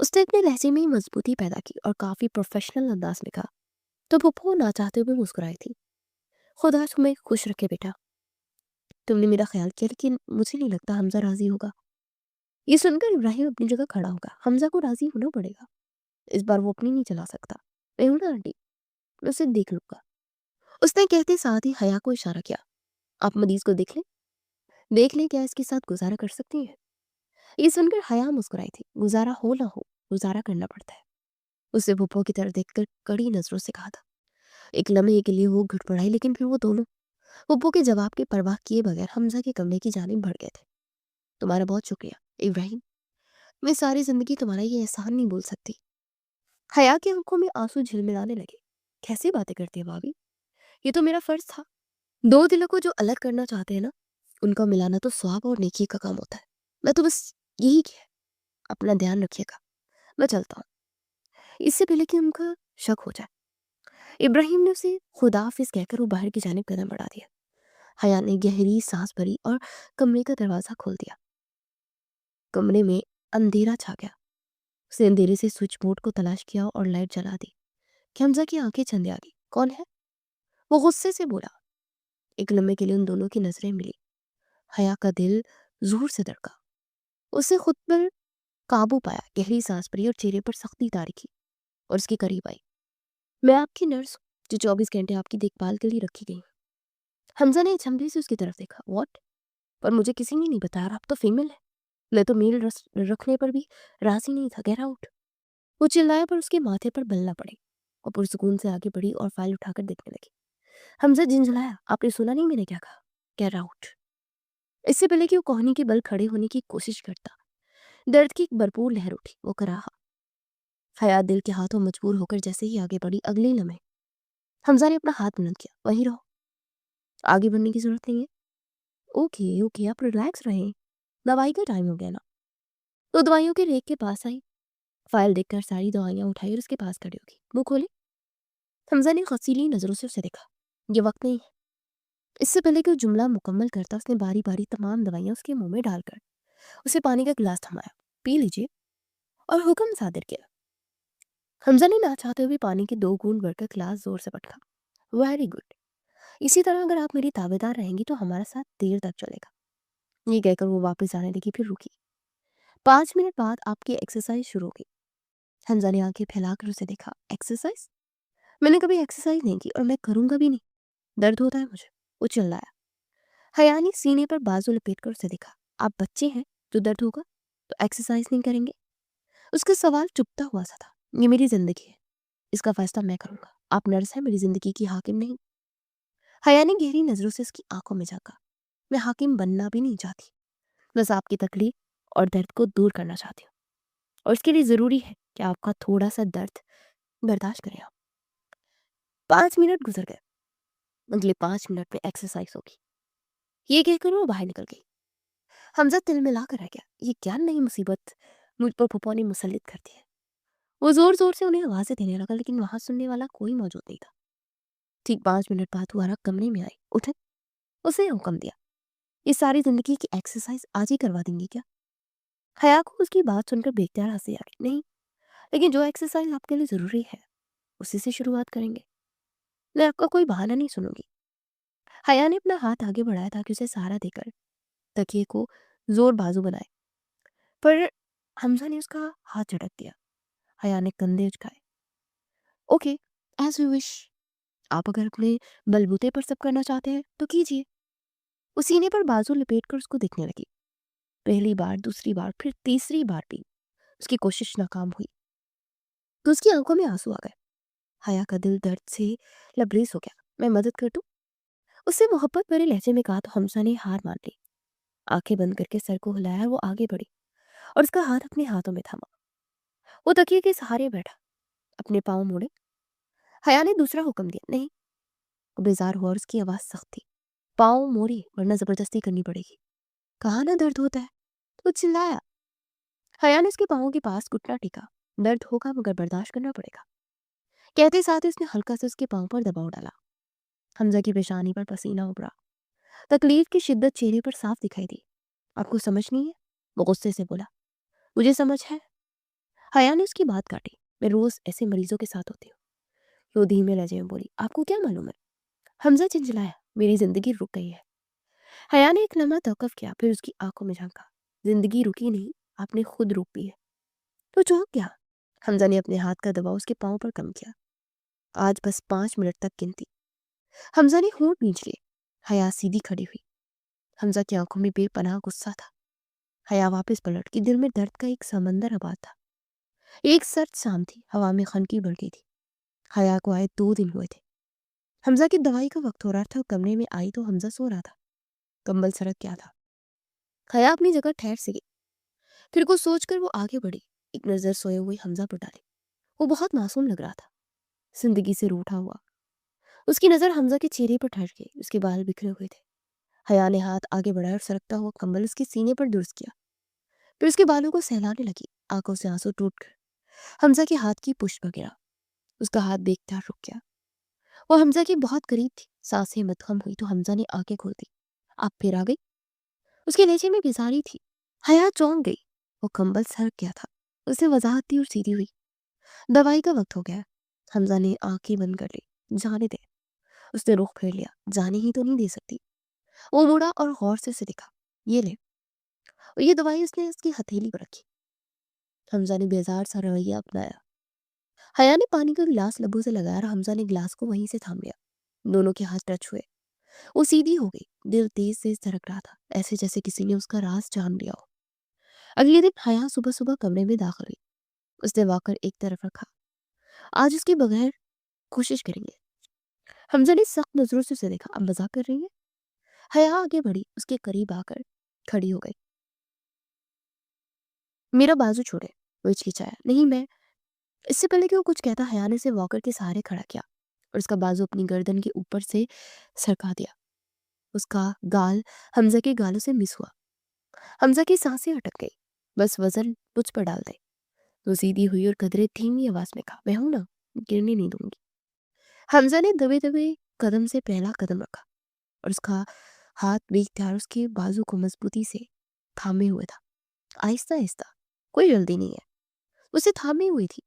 उसने अपने लहजे में ही मजबूती पैदा की और काफी प्रोफेशनल अंदाज में कहा। तो पुप्पो ना चाहते हुए मुस्कुराई थी। खुदा तुम्हें खुश रखे बेटा। तुमने मेरा ख्याल किया, लेकिन मुझे नहीं लगता हमजा राजी होगा। یہ سن کر ابراہیم اپنی جگہ کھڑا ہوگا. حمزہ کو راضی ہونا پڑے گا. اس بار وہ اپنی نہیں چلا سکتا. میں ہوں نا آنٹی, میں اسے دیکھ لوں گا. اس نے کہتے ساتھ ہی حیا کو اشارہ کیا. آپ مریض کو دیکھ لیں کیا اس کے ساتھ گزارا کر سکتی ہیں. یہ سن کر حیا مسکرائی تھی. گزارا ہو نہ ہو, گزارا کرنا پڑتا ہے. اسے پھپھو کی طرف دیکھ کر کڑی نظروں سے کہا تھا. ایک لمحے کے لیے وہ گھٹ پڑائی, لیکن پھر وہ دونوں پھپھو کے جواب کی پرواہ کیے بغیر حمزہ کے کمرے کی جانب بڑھ گئے تھے. تمہارا بہت شکریہ ابراہیم, میں ساری زندگی تمہارا یہ احسان نہیں بھول سکتی. حیا کی آنکھوں میں آنسو جھلملانے لگے. کیسی باتیں کرتی ہے بھابھی, یہ تو میرا فرض تھا. دو دلوں کو جو الگ کرنا چاہتے ہیں نا, ان کا ملانا تو ثواب اور نیکی کا کام ہوتا ہے. میں تو بس یہی کیا, اپنا دھیان رکھیے گا. میں چلتا ہوں. اس سے پہلے کہ ان کا شک ہو جائے, ابراہیم نے اسے خدا حافظ کہہ کر وہ باہر کی جانب قدم بڑھا دیا. حیا نے گہری سانس بھری اور کمرے کا دروازہ کھول دیا. کمرے میں اندھیرا چھا گیا. اس نے اندھیرے سے سوئچ بورڈ کو تلاش کیا اور لائٹ جلا دی. کہ حمزہ کی آنکھیں چندے آ گئی. کون ہے, وہ غصے سے بولا. ایک لمحے کے لیے ان دونوں کی نظریں ملی. حیا کا دل زور سے دھڑکا. اسے خود پر قابو پایا, گہری سانس بھری اور چہرے پر سختی طاری کی, اور اس کے قریب آئی. میں آپ کی نرس ہوں, جو 24 گھنٹے آپ کی دیکھ بھال کے لیے رکھی گئی ہوں. حمزہ نے اچنبھے سے اس کی طرف دیکھا. واٹ, پر مجھے کسی نے نہیں بتایا, آپ تو فیمل ہے. میں تو میل رکھنے پر بھی راضی نہیں تھا. Get out. وہ چلایا پر اس کے ماتھے پر بل نہ پڑے, اور پرسکون سے آگے بڑھی اور فائل اٹھا کر دیکھنے لگی. حمزہ جھنجھلایا. آپ نے سنا نہیں میں نے کیا کہا؟ Get out. اس سے پہلے کہ وہ کوہنی کے بل کھڑے ہونے کی کوشش کرتا, درد کی ایک بھرپور لہر اٹھی. وہ کراہا. حیا دل کے ہاتھوں مجبور ہو کر جیسے ہی آگے بڑھی, اگلے لمحے حمزہ نے اپنا ہاتھ بلند کیا. وہیں رہو, آگے بڑھنے کی ضرورت نہیں ہے. اوکے آپ ریلیکس رہیں, دوائی کا ٹائم ہو گیا نا. تو دوائیوں کے ریک کے پاس آئی. فائل دیکھ کر ساری دوائیاں اٹھائی اور اس کے پاس کھڑی ہوگی. منہ کھولے. حمزہ نے غصیلی نظروں سے اسے دیکھا. یہ وقت نہیں ہے. اس سے پہلے کہ وہ جملہ مکمل کرتا, اس نے باری باری تمام دوائیاں اس کے منہ میں ڈال کر اسے پانی کا گلاس تھمایا. پی لیجیے, اور حکم صادر کیا. حمزہ نے نہ چاہتے ہوئے پانی کے 2 گھونٹ بھر کر گلاس زور سے پٹکا. Very good. اسی طرح اگر آپ میری تابعدار رہیں گی تو ہمارا ساتھ دیر تک چلے گا. یہ کہہ کر وہ واپس آنے لگی, پھر رکی. 5 منٹ بعد آپ کی ایکسرسائز شروع ہوگی. حمزہ نے آنکھیں پھیلا کر اسے دیکھا. ایکسرسائز؟ میں نے کبھی ایکسرسائز نہیں کی, اور میں کروں گا بھی نہیں. درد ہوتا ہے مجھے, وہ چلایا. حیا نے سینے پر بازو لپیٹ کر اسے دیکھا. آپ بچے ہیں, جو درد ہوگا تو ایکسرسائز نہیں کریں گے؟ اس کا سوال چپتا ہوا سا تھا. یہ میری زندگی ہے, اس کا فیصلہ میں کروں گا. آپ نرس ہیں, میری زندگی کی حاکم نہیں. حیا نے گہری نظروں سے اس کی آنکھوں میں جھانکا. میں حاکم بننا بھی نہیں چاہتی, بس آپ کی تکلیف اور درد کو دور کرنا چاہتی ہوں, اور اس کے لیے ضروری ہے کہ آپ کا تھوڑا سا درد برداشت کریں. آپ 5 منٹ گزر گئے. اگلے 5 منٹ میں ایکسرسائز ہوگی. یہ کہہ کر وہ باہر نکل گئی. حمزہ تل ملا کر رہ گیا. یہ کیا نئی مصیبت مجھ پر پھپھو نے مسلط کر دی ہے. وہ زور زور سے انہیں آوازیں دینے لگا, لیکن وہاں سننے والا کوئی موجود نہیں تھا. ٹھیک 5 منٹ بعد وہ عرق کمرے میں آئی. اٹھے. اسے حکم دیا. یہ ساری زندگی کی ایکسرسائز آج ہی کروا دیں گی کیا؟ حیا کو اس کی بات سن کر بے اختیار ہنسی آ گئی. نہیں, لیکن جو ایکسرسائز آپ کے لیے ضروری ہے اسی سے شروعات کریں گے. میں آپ کا کوئی بہانہ نہیں سنوں گی. حیا نے اپنا ہاتھ آگے بڑھایا تاکہ اسے سہارا دے کر تکیے کو زور بازو بنائے, پر حمزہ نے اس کا ہاتھ جھٹک دیا. حیا نے کندھے اچکائے. Okay, as you wish. آپ اگر اپنے بلبوتے پر سب کرنا چاہتے ہیں تو کیجیے. وہ سینے پر بازو لپیٹ کر اس کو دیکھنے لگی. پہلی بار, دوسری بار, پھر تیسری بار بھی اس کی کوشش ناکام ہوئی تو اس کی آنکھوں میں آنسو آ گئے. حیا کا دل درد سے لبریز ہو گیا. میں مدد کر دوں؟ اس سے محبت بھرے لہجے میں کہا تو حمزہ نے ہار مان لی. آنکھیں بند کر کے سر کو ہلایا. وہ آگے بڑھی اور اس کا ہاتھ اپنے ہاتھوں میں تھاما. وہ تکیے کے سہارے بیٹھا, اپنے پاؤں موڑے. حیا نے دوسرا حکم دیا. نہیں. وہ بیزار ہوا اور اس کی آواز سخت تھی. پاؤں موڑی, ورنہ زبردستی کرنی پڑے گی. کہا نا درد ہوتا ہے. وہ چلایا. حیا نے اس کے پاؤں کے پاس گھٹنا ٹیکا. درد ہوگا مگر برداشت کرنا پڑے گا. کہتے ساتھ اس نے ہلکا سے اس کے پاؤں پر دباؤ ڈالا. حمزہ کی پیشانی پر پسینہ ابھرا. تکلیف کی شدت چہرے پر صاف دکھائی دی. آپ کو سمجھ نہیں ہے؟ وہ غصے سے بولا. مجھے سمجھ ہے. حیا نے اس کی بات کاٹی. میں روز ایسے مریضوں کے ساتھ ہوتی ہوں. وہ دھیمے لہجے میں بولی. آپ کو کیا معلوم ہے؟ حمزہ جھنجھلایا. میری زندگی رک گئی ہے. حیا نے ایک لمحہ توقف کیا, پھر اس کی آنکھوں میں جھانکا. زندگی رکی نہیں, آپ نے خود روک دی ہے۔ تو چونک گیا۔ حمزہ نے اپنے ہاتھ کا دباؤ اس کے پاؤں پر کم کیا۔ آج بس 5 منٹ تک گنتی۔ حمزہ نے ہونٹ بھینچ لیے۔ حیا سیدھی کھڑی ہوئی۔ حمزہ کی آنکھوں میں بے پناہ غصہ تھا۔ حیا واپس پلٹ کی۔ دل میں درد کا ایک سمندر آباد تھا۔ ایک سرد شام تھی، ہوا میں خنکی بڑھ گئی تھی۔ حیا کو آئے 2 دن ہوئے تھے۔ حمزہ کی دوائی کا وقت ہو رہا تھا۔ کمرے میں آئی تو حمزہ سو رہا تھا، کمبل سرک کیا تھا۔ حیا اپنی جگہ ٹھہر سے گئی، پھر کچھ سوچ کر وہ آگے بڑھی، ایک نظر سوئے ہوئے حمزہ پر ڈالی۔ وہ بہت معصوم لگ رہا تھا، زندگی سے روٹھا ہوا۔ اس کی نظر حمزہ کے چہرے پر ٹھہر گئی، اس کے بال بکھرے ہوئے تھے۔ حیا نے ہاتھ آگے بڑھایا اور سرکتا ہوا کمبل اس کے سینے پر درست کیا، پھر اس کے بالوں کو سہلانے لگی۔ آنکھوں سے آنسو ٹوٹ کر حمزہ کے ہاتھ کی پشت پر گرا۔ اس کا ہاتھ بے اختیار رک گیا۔ وہ حمزہ کے بہت قریب تھی۔ سانسیں مدھم ہوئی تو حمزہ نے آنکھیں کھول دی۔ آپ پھر آ گئی؟ اس کے لہجے میں بیزاری تھی۔ حیا چونک گئی۔ وہ کمبل سرک گیا تھا۔ اسے وضاحت دی اور سیدھی ہوئی۔ دوائی کا وقت ہو گیا۔ حمزہ نے آنکھیں بند کر لی۔ جانے دے۔ اس نے رخ پھیر لیا۔ جانے ہی تو نہیں دے سکتی۔ وہ مڑا اور غور سے اسے دکھا۔ یہ لے۔ اور یہ دوائی اس نے اس کی ہتھیلی پر رکھی۔ حمزہ نے بیزار سا رویہ اپنایا۔ حیا نے پانی کا گلاس لبوں سے لگایا اور حمزہ نے گلاس کو وہیں سے تھام لیا۔ دونوں کے ہاتھ ٹچ ہوئے۔ وہ سیدھی ہو گئی۔ دل تیز تیز دھڑک رہا تھا، ایسے جیسے کسی نے اس کا راز جان لیا ہو۔ اگلے دن حیا صبح صبح کمرے میں داخل ہوئی۔ اس نے واکر ایک طرف رکھا۔ آج اس کے بغیر کوشش کریں گے۔ حمزہ نے سخت نظروں سے اسے دیکھا۔ اب مذاق کر رہی ہے؟ حیا آگے بڑھی، اس کے قریب آ کر کھڑی ہو گئی۔ میرا بازو چھوڑے۔ وہ ہچکچایا۔ نہیں میں۔ اس سے پہلے کہ وہ کچھ کہتا، حیا نے اسے واکر کے سہارے کھڑا کیا اور اس کا بازو اپنی گردن کے اوپر سے سرکا دیا۔ اس کا گال حمزہ کے گالوں سے مس ہوا۔ حمزہ کی سانسیں اٹک گئی۔ بس وزن مجھ پر ڈال دے۔ وہ سیدھی ہوئی اور قدرے دھیمی آواز میں کہا، میں ہوں نا، گرنے نہیں دوں گی۔ حمزہ نے دبے دبے قدم سے پہلا قدم رکھا اور اس کا ہاتھ بے اختیار اس کے بازو کو مضبوطی سے تھامے ہوئے تھا۔ آہستہ آہستہ، کوئی جلدی نہیں ہے۔ اسے تھامے ہوئی تھی۔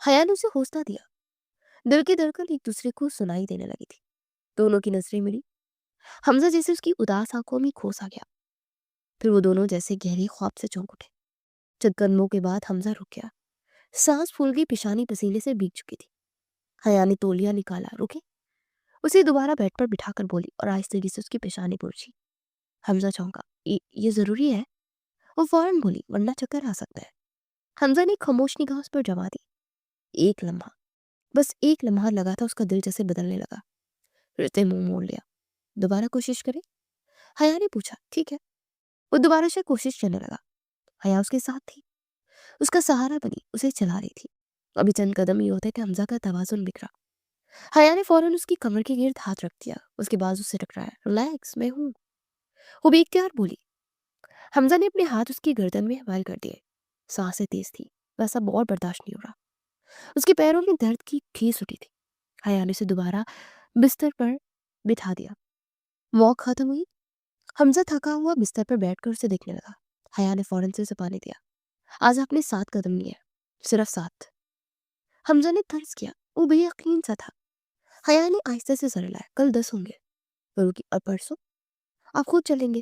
حیا نے اسے حوصلہ دیا۔ دل کی دھڑکن ایک دوسرے کو سنائی دینے لگی تھی۔ دونوں کی نظریں ملی۔ حمزہ جیسے اس کی اداس آنکھوں میں کھوس آ گیا۔ پھر وہ دونوں جیسے گہرے خواب سے چونک اٹھے۔ چند قدموں کے بعد حمزہ رک گیا۔ سانس پھول گئی، پیشانی پسینے سے بھیگ چکی تھی۔ حیا نے تولیہ نکالا۔ رکے؟ اسے دوبارہ بیڈ پر بٹھا کر بولی اور آہستگی سے اس کی پیشانی پوچھی۔ حمزہ چونکا۔ یہ ضروری ہے؟ وہ فوراً بولی، ورنہ چکر آ سکتا ہے۔ حمزہ نے خاموش نگاہ اس پر جما دی۔ ایک لمحہ، بس ایک لمحہ لگا تھا، اس کا دل جیسے بدلنے لگا۔ پھر اس نے منہ موڑ لیا۔ دوبارہ کوشش کرے؟ حیا نے پوچھا۔ ٹھیک ہے۔ وہ دوبارہ سے کوشش کرنے لگا۔ حیا اس کے ساتھ تھی، اس کا سہارا بنی، اسے چلا رہی تھی۔ ابھی چند قدم ہی ہوتے کہ حمزہ کا توازن بگڑا۔ حیا نے فوراً اس کی کمر کے گرد ہاتھ رکھ دیا، اس کے بازو سے ٹکرایا۔ ریلیکس، میں ہوں۔ وہ بے اختیار بولی۔ حمزہ نے اپنے ہاتھ اس کی گردن میں حوال کر دیے۔ سانسیں تیز تھی، ویسا اور برداشت نہیں ہو رہا۔ اس کے پیروں میں درد کی ٹھیس اٹھی تھی۔ حیا نے اسے دوبارہ بستر پر بٹھا دیا۔ واک ختم ہوئی۔ حمزہ تھکا ہوا بستر پر بیٹھ کر اسے دیکھنے لگا۔ حیا نے فوراً سے اسے پانی دیا۔ آج آپ نے 7 قدم لیے، صرف 7۔ حمزہ نے طنز کیا۔ وہ بے یقین سا تھا۔ حیا نے آہستہ سے سر ہلایا۔ کل 10 ہوں گے۔ اور پرسوں؟ آپ خود چلیں گے؟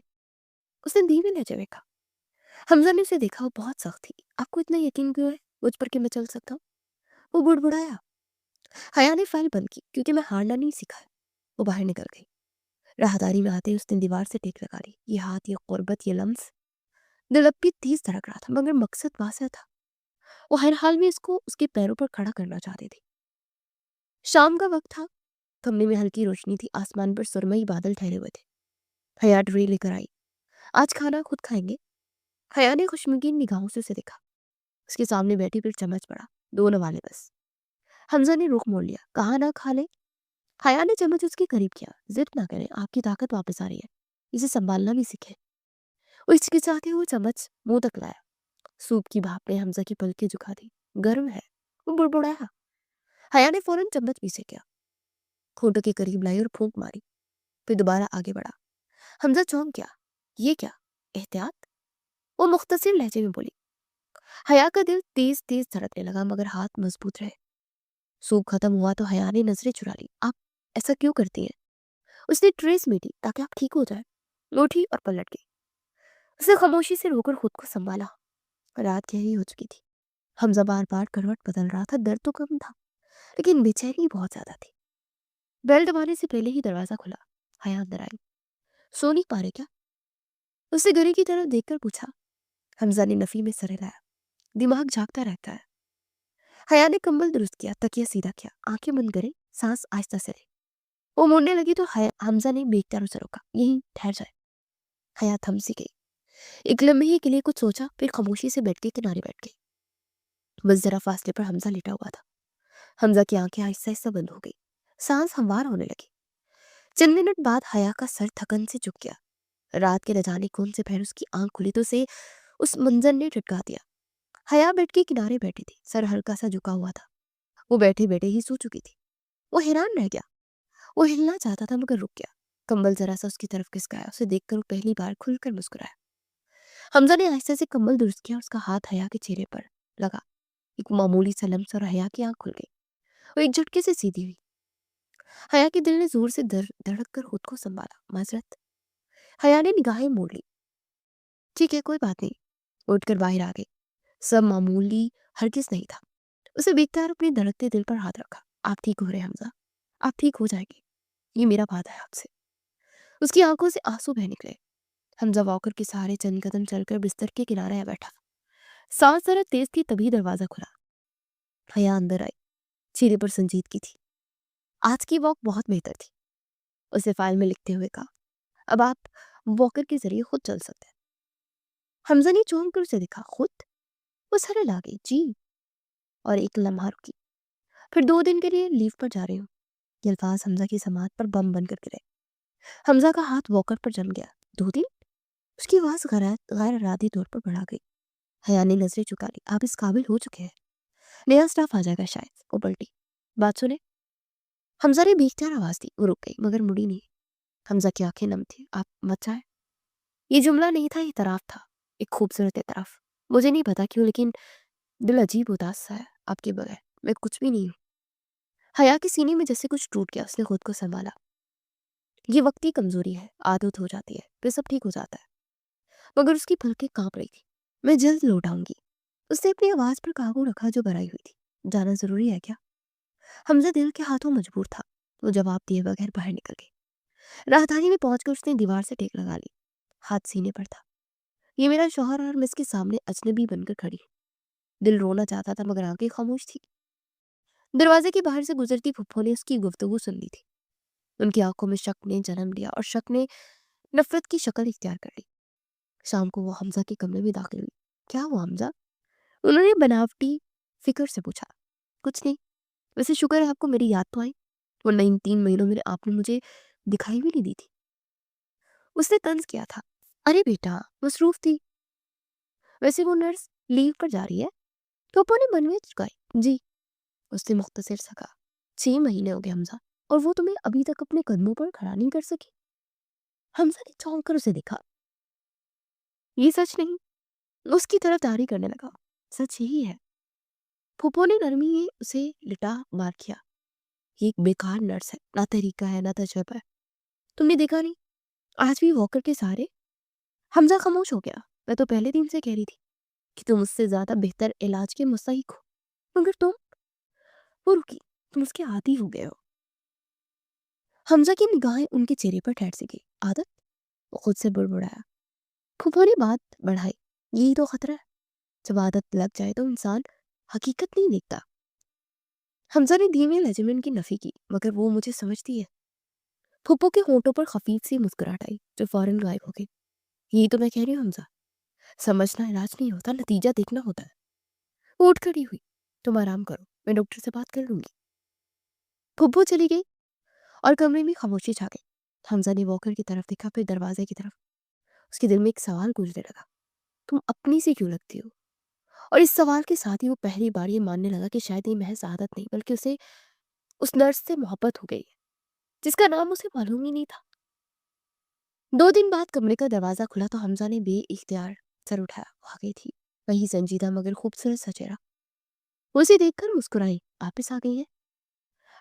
اس نے دھیمے لہجے میں کہا۔ حمزہ نے اسے دیکھا۔ وہ بہت سخت تھی۔ آپ کو اتنا یقین کیوں ہے مجھ پر کہ میں چل سکتا ہوں؟ وہ بڑبڑایا۔ حیا نے فائل بند کی۔ کیونکہ میں ہارنا نہیں سیکھا ہے۔ وہ باہر نکل گئی۔ راہداری میں آتے اس نے دیوار سے ٹیک لگا لی۔ یہ ہاتھ، یہ قربت، یہ لمس۔ دل اب بھی تیز دھڑک رہا تھا، مگر مقصد واضح تھا۔ وہ ہر حال میں اس کو اس کے پیروں پر کھڑا کرنا چاہتی تھی۔ شام کا وقت تھا۔ کمرے میں ہلکی روشنی تھی۔ آسمان پر سرمئی بادل ٹھہرے ہوئے تھے۔ حیا ٹرے لے کر آئی۔ آج کھانا خود کھائیں گے؟ حیا نے خوشمگین نگاہوں سے اسے دیکھا۔ اس کے سامنے بیٹھی، پھر چمچ پڑا۔ 2 نوالے بس۔ حمزہ نے رخ موڑ لیا۔ کہاں نہ کھا لیں؟ حیا نے چمچ اس کے قریب کیا۔ ضد نہ کریں، آپ کی طاقت واپس آ رہی ہے، اسے سنبھالنا بھی سیکھیں۔ وہ ہچکچاتے ہوئے چمچ منہ تک لایا۔ سوپ کی بھاپ نے حمزہ کی پلکیں جھکا دی۔ گرم ہے، وہ بڑبڑایا۔ حیا نے فوراً چمچ پیچھے کیا، ہونٹوں کے قریب لائی اور پھونک ماری، پھر دوبارہ آگے بڑھا۔ حمزہ چونک گیا۔ یہ کیا؟ احتیاط؟ وہ مختصر لہجے میں بولی۔ حیا کا دل تیز تیز دھڑکنے لگا، مگر ہاتھ مضبوط رہے۔ سوپ ختم ہوا تو حیا نے نظریں چرا لی۔ آپ ایسا کیوں کرتی ہیں؟ اس نے ٹرے سمیٹی تاکہ آپ ٹھیک ہو جائے۔ وہ اٹھی اور پلٹ گئی۔ उसने खामोशी से रोकर खुद को संभाला। रात गहरी हो चुकी थी। हमजा बार बार करवट बदल रहा था। दर्द तो कम था, लेकिन बेचैनी बहुत ज्यादा थी। बेल दबाने से पहले ही दरवाजा खुला। हया अंदर आई। सो नहीं पा रहे क्या? उसने घड़ी की तरफ देखकर पूछा। हमजा ने नफी में सर हिलाया। दिमाग जागता रहता है। हया ने कंबल दुरुस्त किया, तकिया सीधा किया, आंखें बंद करे, सांस आहिस्ता से ली। वो मुड़ने लगी तो हमजा ने बेख्तियार उसे रोका। यहीं ठहर जाए। हया थम सी गई। एक लम्हे के लिए कुछ सोचा, फिर खामोशी से बेड के किनारे बैठ गई। बस जरा फासले पर हमजा लेटा हुआ था। हमजा की आंखें आहिस्ता आहिस्ता बंद हो गई। सांस हमवार होने लगी। चंद मिनट बाद हया का सर थकन से झुक गया। रात के न जाने कौन से पहर उसकी आंख खुली तो उसे उस मंजर ने झटका दिया। हया बेड के किनारे बैठी थी, सर हल्का सा झुका हुआ था। वो बैठे बैठे ही सो चुकी थी। वो हैरान रह गया। वो हिलना चाहता था मगर रुक गया। कंबल जरा सा उसकी तरफ खिसकाया। उसे देखकर वो पहली बार खुलकर मुस्कुराया। हमजा ने आहिस्ता से कंबल दुरुस्त किया और उसका हाथ हया के चेहरे पर लगा। एक मामूली सा लम्स और हया की आंख खुल गई। वो एक झटके से सीधी हुई। हया के दिल ने जोर से धड़क कर खुद को संभाला। माजरत। हया ने निगाहें मोड़ ली। ठीक है, कोई बात नहीं। उठकर बाहर आ गई। सब मामूली हरगिज नहीं था। उसे देखते हुए अपने धड़कते दिल पर हाथ रखा। आप ठीक हो रहे हमजा, आप ठीक हो जाएंगे, ये मेरा वादा है आपसे। उसकी आंखों से आंसू बह निकले। हमजा वॉकर के सहारे चंद कदम चलकर बिस्तर के किनारे आ बैठा। सांस जरा तेज थी, तभी दरवाजा खुला। हया अंदर आई। चेहरे पर संजीदगी थी। आज की वॉक बहुत बेहतर थी। उसे फाइल में लिखते हुए कहा, अब आप वॉकर के जरिए खुद चल सकते हैं। हमजा ने चौंक कर उसे देखा। खुद? वो सरल आ गई। जी। और एक लम्हा रुकी। फिर 2 दिन के लिए लीव पर जा रही हूँ। ये अल्फाज हमजा की समात पर बम बनकर गिरे। हमजा का हाथ वॉकर पर जम गया। 2 दिन? उसकी आवाज गैर इरादी तौर पर बढ़ा गई। हया ने नजरें चुका ली। आप इस काबिल हो चुके हैं। नया स्टाफ आ जाएगा शायद। वो पलटी। बात सुने। हमजा ने बेख्तियार आवाज दी। वो रुक गई मगर मुड़ी नहीं। हमजा की आंखें नम थी। आप मत जाए। ये जुमला नहीं था, ये इतराफ था। एक खूबसूरत इतराफ। मुझे नहीं पता क्यों, लेकिन दिल अजीब उदास सा है आपके बगैर। मैं कुछ भी नहीं हूँ। हया के सीने में जैसे कुछ टूट गया। उसने खुद को संभाला। ये वक्ती कमजोरी है, आदत हो जाती है, फिर सब ठीक हो जाता है। मगर उसकी पलकें कांप रही थी। मैं जल्द लौट आऊंगी। उसने अपनी आवाज पर काबू रखा जो भराई हुई थी। जाना जरूरी है क्या? हमजा दिल के हाथों मजबूर था। वो जवाब दिए बगैर बाहर निकल गई। राजधानी में पहुंचकर उसने दीवार से टेक लगा ली। हाथ सीने पर था। ये मेरा शौहर और मैं इसके सामने अजनबी बनकर खड़ी। दिल रोना चाहता था मगर आंखें खामोश थी। दरवाजे के बाहर से गुजरती फुप्पो ने उसकी गुफ्तगू सुन ली थी। उनकी आंखों में शक ने जन्म लिया और शक ने नफरत की शक्ल इख्तियार कर ली। शाम को वो हमजा के कमरे में दाखिल हुई। क्या हुआ हमजा? उन्होंने बनावटी फिक्र से पूछा। कुछ नहीं। वैसे शुक्र है आपको मेरी याद तो आई, वरना इन 3 महीनों में आपने मुझे दिखाई भी नहीं दी थी। उसने तंज किया था। अरे बेटा, मसरूफ थी। वैसे वो नर्स लीव पर जा रही है। पप्पू ने मन में चुकाई। जी। उसने मुख्तसर सा कहा। 6 महीने हो गए हमजा, और वो तुम्हें अभी तक अपने कदमों पर खड़ा नहीं कर सकी। हमजा ने चौंक कर उसे देखा। ये सच नहीं। उसकी तरफ तारी करने लगा। सच यही है। फूफो ने नरमी में उसे लिटा मार किया। ये एक बेकार नर्स है, ना तरीका है ना तजर्बा है। तुमने देखा नहीं, आज भी वॉकर के सहारे। हमजा खामोश हो गया। मैं तो पहले दिन से कह रही थी कि तुम उससे ज्यादा बेहतर इलाज के मुस्तहिक हो, मगर तुम। वो रुकी। तुम उसके आदी हो गए हो। हमजा की निगाहें उनके चेहरे पर ठहर सी गई। आदत? वो खुद से बुड़बुड़ाया। फूफो ने बात बढ़ाई। यही तो खतरा है। जब आदत लग जाए तो इंसान हकीकत नहीं देखता। हमजा ने धीमे लहजे में उनकी नफी की। मगर वो मुझे समझती है। फूफो के होंठों पर खफीफ सी मुस्कुराहट आई जो फौरन गायब हो गई। यही तो मैं कह रही हूँ हमजा, समझना इलाज नहीं होता, नतीजा देखना होता है। वो उठ खड़ी हुई। तुम आराम करो, मैं डॉक्टर से बात कर लूंगी। फुप्पो चली गई और कमरे में खामोशी छा गई। हमजा ने वॉकर की तरफ देखा, फिर दरवाजे की तरफ। उसके दिल में एक सवाल गूंजने लगा। तुम अपनी से क्यों लगती हो? और इस सवाल के साथ ही वो पहली बार ये मानने लगा कि शायद ये महज आदत नहीं, बल्कि उसे उस नर्स से मोहब्बत हो गई है जिसका नाम उसे मालूम ही नहीं था। 2 दिन बाद कमरे का दरवाजा खुला तो हमजा ने बेइख्तियार सर उठाया। वो आ गई थी। वही संजीदा मगर खूबसूरत सा चेहरा। वो उसे देखकर मुस्कुराई। वापिस आ गई है।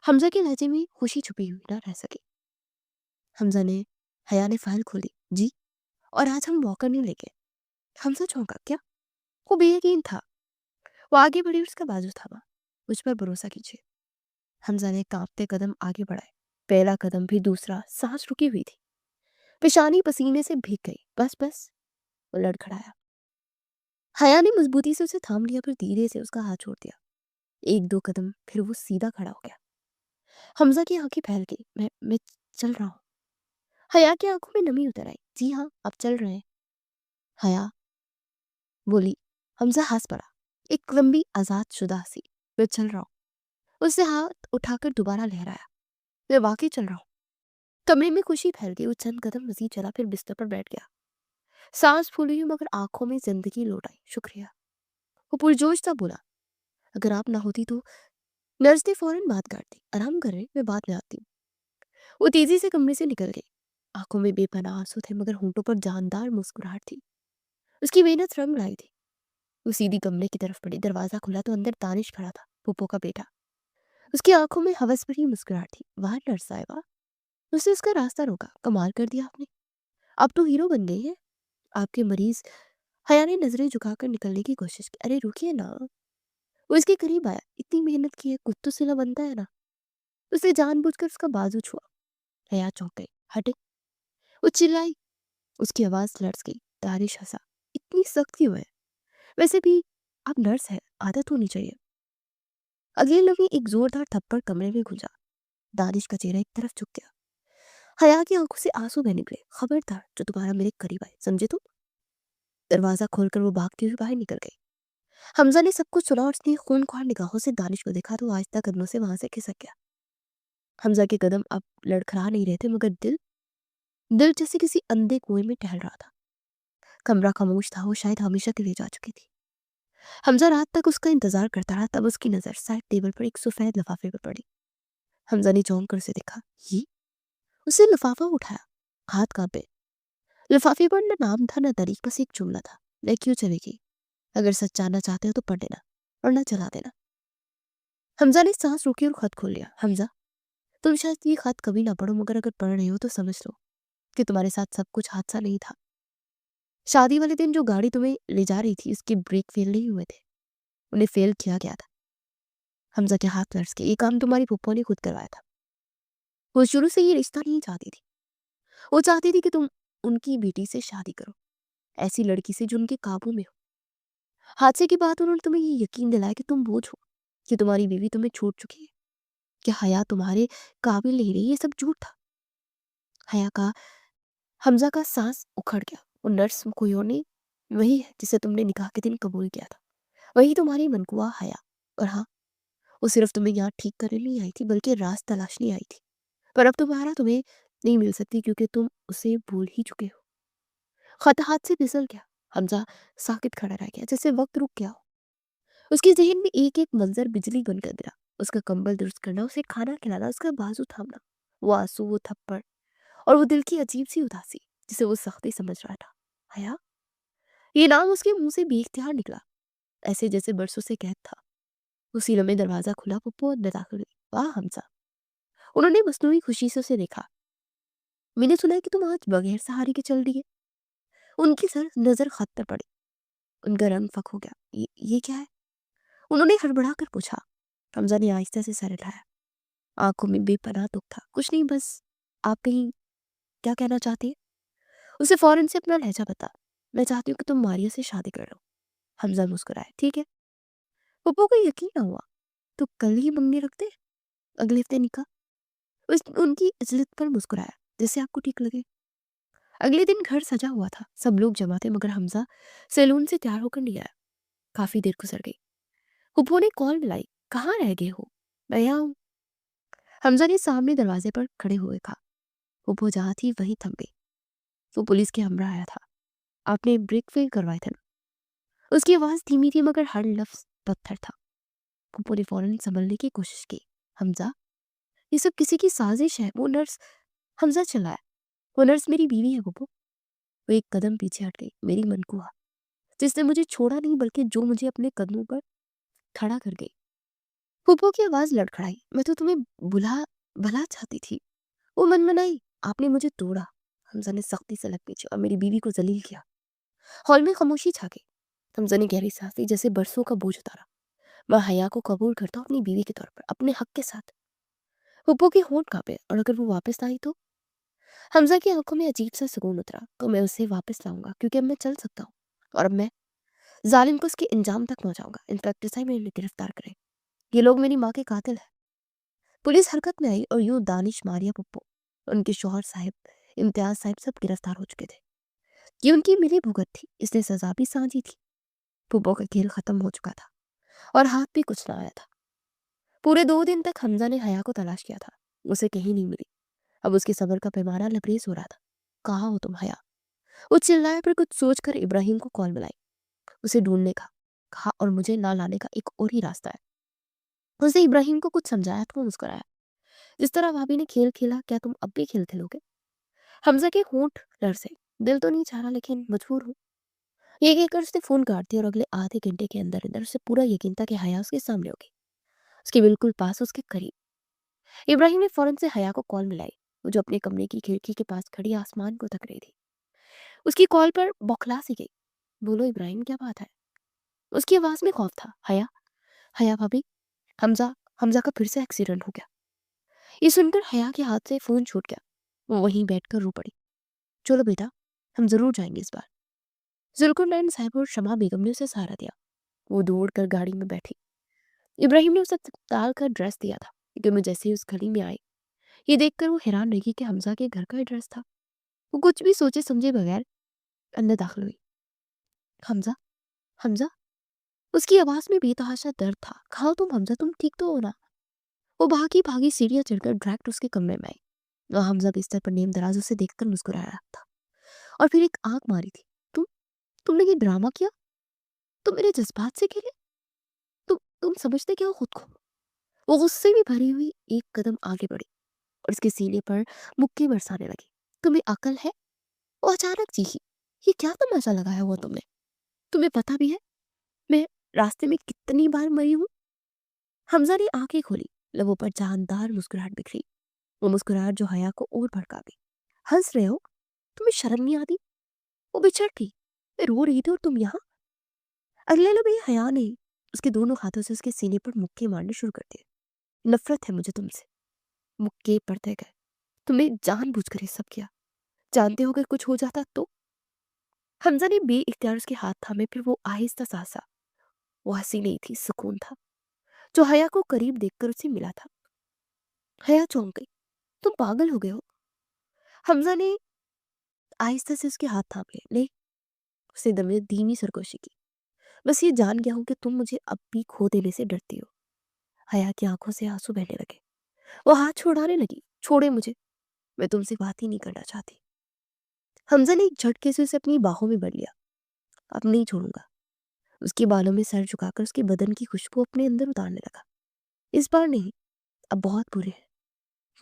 हमजा के लहजे में खुशी छुपी हुई ना रह सकी। हमजा ने हया ने फाइल खोली। जी। और आज हम वॉकर नहीं लेके हमजा चौंका। क्या? वो बेयकीन था। वो आगे बढ़ी और उसका बाजू थामा। मुझ पर भरोसा कीजिए। हमजा ने कांपते कदम आगे बढ़ाए। पहला कदम भी, दूसरा। सांस रुकी हुई थी, पेशानी पसीने से भीग गई। बस बस, वो लड़खड़ाया। हया ने मजबूती से उसे थाम लिया, फिर धीरे से उसका हाथ छोड़ दिया। एक दो कदम, फिर वो सीधा खड़ा हो गया। हमजा की आंखें फैल गई। मैं चल रहा हूँ। हया की आंखों में नमी उतर आई। जी हाँ, आप चल रहे हैं। हया बोली। हमजा हंस पड़ा। एक लंबी आजाद शुदा हंसी। मैं चल रहा हूँ। उससे हाथ उठाकर दोबारा लहराया। मैं वाकई चल रहा हूँ। कमरे में खुशी फैल गई। वो चंद कदम मजीद चला, फिर बिस्तर पर बैठ गया। सांस फूली हुई मगर आंखों में जिंदगी लौट आई। शुक्रिया, वो पुरजोश सा बोला। अगर आप ना होती तो। नर्स ने फौरन बात काट दी। आराम कर रहे, मैं बाद में आती हूँ। वो तेजी से कमरे से निकल गई। आंखों में बेपनाह आंसू थे, मगर होंठों पर जानदार मुस्कुराहट थी। उसकी मेहनत रंग लाई थी। वो सीधी कमरे की तरफ बढ़ी। दरवाजा खुला तो अंदर दानिश खड़ा था, पुप्पो का बेटा। उसकी आंखों में हवस भरी मुस्कुराहट थी। वाह नर्स साहिबा, उसने उसका रास्ता रोका। कमाल कर दिया आपने, आप तो हीरो बन गई हैं। आपके मरीज। हया ने नजरें झुकाकर निकलने की कोशिश की। अरे रुकिए ना। वो इसके करीब आया। इतनी मेहनत की है, कुछ तो सिला बनता है ना। उसने जानबूझकर उसका बाजू छुआ। हया चौंक गई। हटे, वो चिल्लाई। उसकी आवाज लर्ज गई। दानिश हंसा। इतनी सख्त क्यों है? वैसे भी आप नर्स है, आदत होनी चाहिए। अगले लम्हे एक जोरदार थप्पड़ कमरे में गुंजा। दानिश का चेहरा एक तरफ झुक गया। हया की आंखों से आंसू बह निकले। खबरदार जो दोबारा मेरे करीब आए, समझे तुम? दरवाजा खोलकर वो भागती हुई बाहर निकल गई। हमजा ने सब कुछ सुना और उसने खूनख्वार निगाहों से दानिश को देखा तो आहिस्ता कदमों से वहां से खिसक गया। हमजा के कदम अब लड़खड़ा नहीं रहे थे, मगर दिल दिल जैसे किसी अंधे कुएं में टहल रहा था। कमरा खामोश था। वो शायद हमेशा के लिए जा चुकी थी। हमजा रात तक उसका इंतजार करता रहा। तब उसकी नजर साइड टेबल पर एक सफेद लिफाफे पर पड़ी। हमजा ने चौंक कर उसे देखा। ये? उसने लिफाफा उठाया। हाथ कांपे। लिफाफे पर न नाम था, न तारीख, बस एक जुमला था। मैं क्यों चलेगी? अगर सच जानना चाहते हो तो पढ़ लेना, और न चला देना। हमजा ने सांस रोकी और खत खोल लिया। हमजा, तुम शायद ये खत कभी ना पढ़ो, मगर अगर पढ़ रहे हो तो समझ लो कि तुम्हारे साथ सब कुछ हादसा नहीं था। शादी वाले दिन जो गाड़ी तुम्हें ले जा रही थी, उसके ब्रेक फेल नहीं हुए थे, उन्हें फेल किया गया था। हमजा के हाथ लर्ज के। ये काम तुम्हारी फूफो ने खुद करवाया था। वो शुरू से ये रिश्ता नहीं चाहती थी। वो चाहती थी कि तुम उनकी बेटी से शादी करो, ऐसी लड़की से जो उनके काबू में हो। हादसे के बाद उन्होंने तुम्हें ये यकीन दिलाया कि तुम बोझ हो, कि तुम्हारी बीवी तुम्हें छोड़ चुकी है, कि हया तुम्हारे काबिल नहीं रही। ये सब झूठ था। हया का हमजा का सांस उखड़ गया। वो नर्स कोई और नहीं, वही है जिसे तुमने निकाह के दिन कबूल किया था। वही तुम्हारी मनकुआ हया। और हाँ, वो सिर्फ तुम्हें यहाँ ठीक करने नहीं आई थी, बल्कि राज तलाशने आई थी। पर अब तुम्हारा तुम्हें नहीं मिल सकती, क्योंकि तुम उसे भूल ही चुके हो। खत हाथ से फिसल गया। हमजा साकित खड़ा रह गया, जैसे वक्त रुक गया हो। उसके जहन में एक एक मंजर बिजली बनकर गिरा। उसका कंबल दुरुस्त करना, उसे खाना खिलाना, उसका बाजू थामना, वो आंसू, वो थप्पड़, और वो दिल की अजीब सी उदासी जिसे वो सख्ती समझ रहा था। हया, ये नाम उसके मुंह से बेख्तियार निकला, ऐसे जैसे बरसों से कैद था। उसी लम्हे दरवाजा खुला। पप्पू अंदर दाखिल हुई। वाह हमजा, उन्होंने मसनूई खुशी से उसे देखा। मैंने सुना है कि तुम आज बगैर सहारे के चल दिए। उनकी सर नजर खत पर पड़ी। उनका रंग फक हो गया। ये क्या है? उन्होंने हड़बड़ा कर पूछा। हमजा ने आहिस्ता से सर उठाया। आंखों में बेपनाह दुख था। कुछ नहीं, बस आप कहीं क्या कहना चाहती है? उसे फौरन से अपना लहजा बता। मैं चाहती हूँ कि तुम मारिया से शादी कर लो। हमजा मुस्कुराया। ठीक है। पप्पू को यकीन ना हुआ। तो कल ही मंगनी रखते, अगले हफ्ते निकाह। उनकी इज्जत पर मुस्कुराया। जैसे आपको ठीक लगे। अगले दिन घर सजा हुआ था। सब लोग जमा थे, मगर हमजा सैलून से तैयार होकर नहीं आया। काफी देर गुजर गई। पप्पू ने कॉल मिलाई। कहाँ रह गए हो? मैं यहाँ हूँ। हमजा ने सामने दरवाजे पर खड़े हुए कहा। पप्पू जहाँ थी वहीं थम गई। वो पुलिस के हमरा आया था। आपने ब्रेक फेल करवाए थे ना? उसकी आवाज धीमी थी, मगर हर लफ्ज पत्थर था। पप्पू ने फौरन संभलने की कोशिश की। हमजा, ये सब किसी की साजिश है। वो नर्स। हमजा चिल्लाया। वो नर्स मेरी बीवी है पप्पू। वो एक कदम पीछे हट गई। मेरी मनकुआ, जिसने मुझे छोड़ा नहीं, बल्कि जो मुझे अपने कदमों पर खड़ा कर गई। पप्पू की आवाज लड़खड़ाई। मैं तो तुम्हें बुला भला चाहती थी। वो मनमनाई। आपने मुझे तोड़ा। हमजा ने सख्ती से लग पीछे और मेरी बीवी को जलील किया। हॉल में खामोशी छा गई। हमजा ने गहरी सांस ली, जैसे बरसों का बोझ उतारा। मैं हया को कबूल करता हूँ अपनी बीवी के तौर पर, अपने हक के साथ। हुप्पो के होंठ कांपे, और अगर वो वापस ना आई तो? हमजा की आंखों में अजीब सा सुकून उतरा। तो मैं उसे वापस लाऊंगा, क्योंकि अब मैं चल सकता हूँ। और अब मैं जालिम को उसके इंजाम तक पहुंचाऊंगा। इंस्पेक्टर साहब मेरे गिरफ्तार करें, ये लोग मेरी माँ के कातिल हैं। पुलिस हरकत में आई और यूं दानिश, मारिया, पुप्पो, उनके शौहर साहब, इम्तियाज साहब सब गिरफ्तार हो चुके थे। ये उनकी मिली भुगत थी, इसने सजा भी सांझी थी। पुप्पो का खेल खत्म हो चुका था और हाथ भी कुछ ना आया था। पूरे 2 दिन तक हमजा ने हया को तलाश किया था, उसे कहीं नहीं मिली। अब उसके सब्र का पैमाना लबरेज हो रहा था। कहाँ हो तुम हया? वो चिल्लाया, पर कुछ सोचकर इब्राहिम को कॉल मिलाई। उसे ढूंढने का कहा और मुझे ना लाने का एक और ही रास्ता है। उसने इब्राहिम को कुछ समझाया तो वो मुस्कुराया। जिस तरह भाभी ने खेल खेला, क्या तुम अब भी खेल खेलोगे? हमजा के होंठ लरसे। दिल तो नहीं चाह रहा, लेकिन मजबूर हूँ। ये कहकर उसने फोन काट दिया और अगले आधे घंटे के अंदर अंदर उसे पूरा यकीन था कि हया उसके सामने होगी, उसके बिल्कुल पास, उसके करीब। इब्राहिम ने फौरन से हया को कॉल मिलाई, वो जो अपने कमरे की खिड़की के पास खड़ी आसमान को तक रही थी। उसकी कॉल पर बौखला सी गई। बोलो इब्राहिम, क्या बात है? उसकी आवाज में खौफ था। हया, हया भाभी, हमजा हमजा का फिर से एक्सीडेंट हो गया। ये सुनकर हया के हाथ से फोन छूट गया। वो वहीं बैठकर रो पड़ी। चलो बेटा, हम जरूर जाएंगे इस बार। जुल्कुरनैन साहब और शमा बेगम ने उसे सहारा दिया। वो दौड़ कर गाड़ी में बैठी। इब्राहिम ने उसे अस्पताल का एड्रेस दिया था, लेकिन वो जैसे ही उस गली में आई, ये देखकर वो हैरान रही कि हमजा के घर का एड्रेस था। वो कुछ भी सोचे समझे बगैर अंदर दाखिल हुई। हमजा, हमजा। उसकी आवाज में बेतहाशा दर्द था। कहा हो तुम हमजा, तुम ठीक तो हो ना? वो भागी भागी सीढ़ियां चढ़कर डायरेक्ट उसके कमरे में आई। वहाँ हमजा बिस्तर पर नेम दराज उसे देखकर मुस्कुरा रहा था, और फिर एक आंख मारी थी। तुम तुमने ये ड्रामा किया? तुम मेरे जज्बात से खेले? तुम समझते क्या हो खुद को? वो गुस्से में भरी हुई एक कदम आगे बढ़ी और उसके सीने पर मुक्के बरसाने लगी। तुम्हें अकल है? वो अचानक चीखी। ये क्या तमाशा लगाया हुआ तुमने? तुम्हें पता भी है मैं रास्ते में कितनी बार मरी हूँ? हमजा ने आंखें खोली, लबों पर जानदार मुस्कुराहट बिखरी। वो मुस्कुराहट जो हया को और भड़का गई। हंस रहे हो? तुम्हें शर्म नहीं आती? वो बिछड़ थी, मैं रो रही थी और तुम यहाँ। अगले लम्हे हया ने उसके दोनों हाथों से उसके सीने पर मुक्के मारने शुरू कर दिए। नफरत है मुझे तुमसे। मुक्के पड़ते गए। तुमने जानबूझकर ये सब किया। जानते हो अगर कुछ हो जाता तो? हमजा ने बेइख्तियार उसके हाथ थामे, फिर वो आहिस्ता सा हंसा। वो हंसी नहीं थी, सुकून था, जो हया को करीब देखकर उसे मिला था। हया चौंक गई। तुम पागल हो गए हो? हमजा ने आहिस्ता से उसके हाथ थाम लिए। ले, उसने दमे धीमी सरगोशी की। बस ये जान गया हूं कि तुम मुझे अब भी खो देने से डरती हो। हया की आंखों से आंसू बहने लगे। वो हाथ छोड़ाने लगी। छोड़े मुझे, मैं तुमसे बात ही नहीं करना चाहती। हमजा ने एक झटके से उसे अपनी बाहों में भर लिया। अब नहीं छोड़ूंगा। उसके बालों में सर झुकाकर उसके बदन की खुशबू अपने अंदर उतारने लगा। इस बार नहीं, अब बहुत बुरे हैं।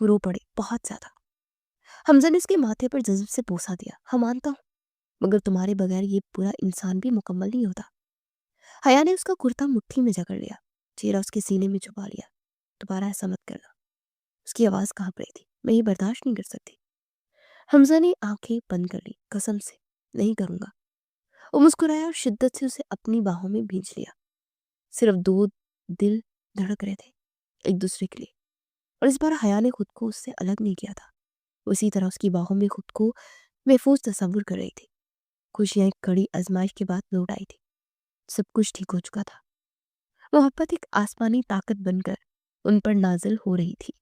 वो रो पड़े, बहुत ज्यादा। हमजा ने उसके माथे पर जज्ब से बोसा दिया। हाँ मानता हूँ, मगर तुम्हारे बगैर ये पूरा इंसान भी मुकम्मल नहीं होता। हया ने उसका कुर्ता मुट्ठी में जकड़ लिया, चेहरा उसके सीने में छुपा लिया। दोबारा ऐसा मत करना। उसकी आवाज कांप रही थी। मैं ये बर्दाश्त नहीं कर सकती। हमजा ने आंखें बंद कर ली। कसम से नहीं करूंगा। वो मुस्कुराया और शिद्दत से उसे अपनी बाहों में भींच लिया। सिर्फ 2 दिल धड़क रहे थे एक दूसरे के लिए, और इस बार हया ने खुद को उससे अलग नहीं किया था। उसी तरह उसकी बाहों में खुद को महफूज तस्वुर कर रही थी। खुशियां एक कड़ी आजमाइश के बाद लौट आई थी। सब कुछ ठीक हो चुका था। मोहब्बत एक आसमानी ताकत बनकर उन पर नाजिल हो रही थी।